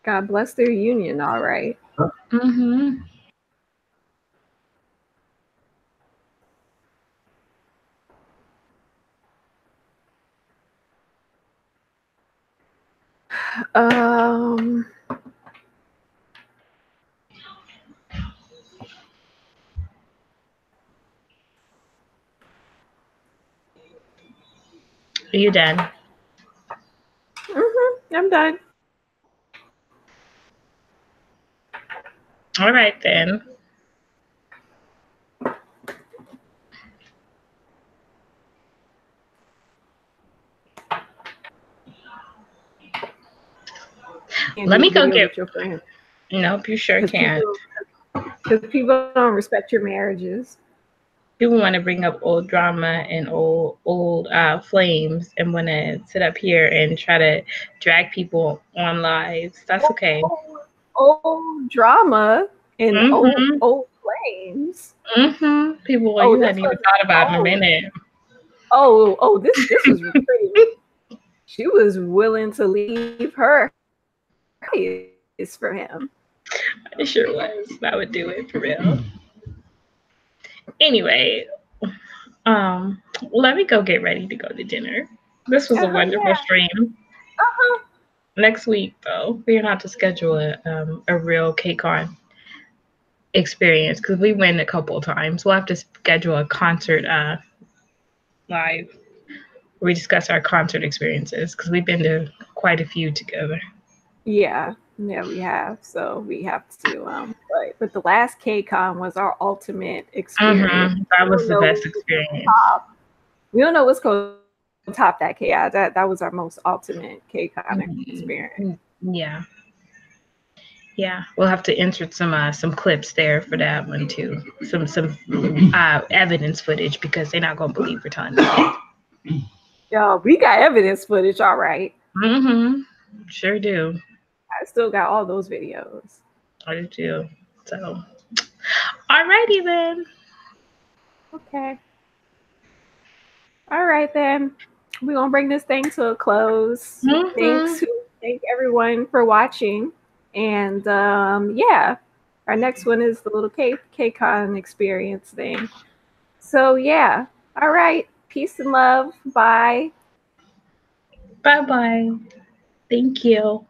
Speaker 1: God bless their union, all right.
Speaker 2: Are you done?
Speaker 1: I'm done.
Speaker 2: All right then. Let me go get
Speaker 1: your friend.
Speaker 2: Nope, you sure can't.
Speaker 1: Because people don't respect your marriages.
Speaker 2: People want to bring up old drama and old flames and want to sit up here and try to drag people on lives. That's okay.
Speaker 1: Old drama and old names.
Speaker 2: Mm-hmm. People, you hadn't even thought about in a minute.
Speaker 1: This was pretty. She was willing to leave her for him.
Speaker 2: It sure was. I would do it for real. Anyway, let me go get ready to go to dinner. This was a wonderful stream. Next week, though, we're gonna have to schedule a real KCON experience because we went a couple of times. We'll have to schedule a concert live where we discuss our concert experiences because we've been to quite a few together.
Speaker 1: Yeah, we have. So we have to. But the last KCON was our ultimate experience.
Speaker 2: That was the best experience.
Speaker 1: We don't know what's going to top that KI. That was our most ultimate KCON experience.
Speaker 2: Yeah, we'll have to insert some clips there for that one too. Some evidence footage because they're not gonna believe we're telling them.
Speaker 1: Yo, we got evidence footage, all right.
Speaker 2: Sure do.
Speaker 1: I still got all those videos.
Speaker 2: I do too. So, alrighty then.
Speaker 1: Okay. All right then. We're gonna bring this thing to a close. Thank everyone for watching. And yeah, our next one is the little KCON experience thing. So yeah, all right. Peace and love. Bye.
Speaker 2: Bye-bye. Thank you.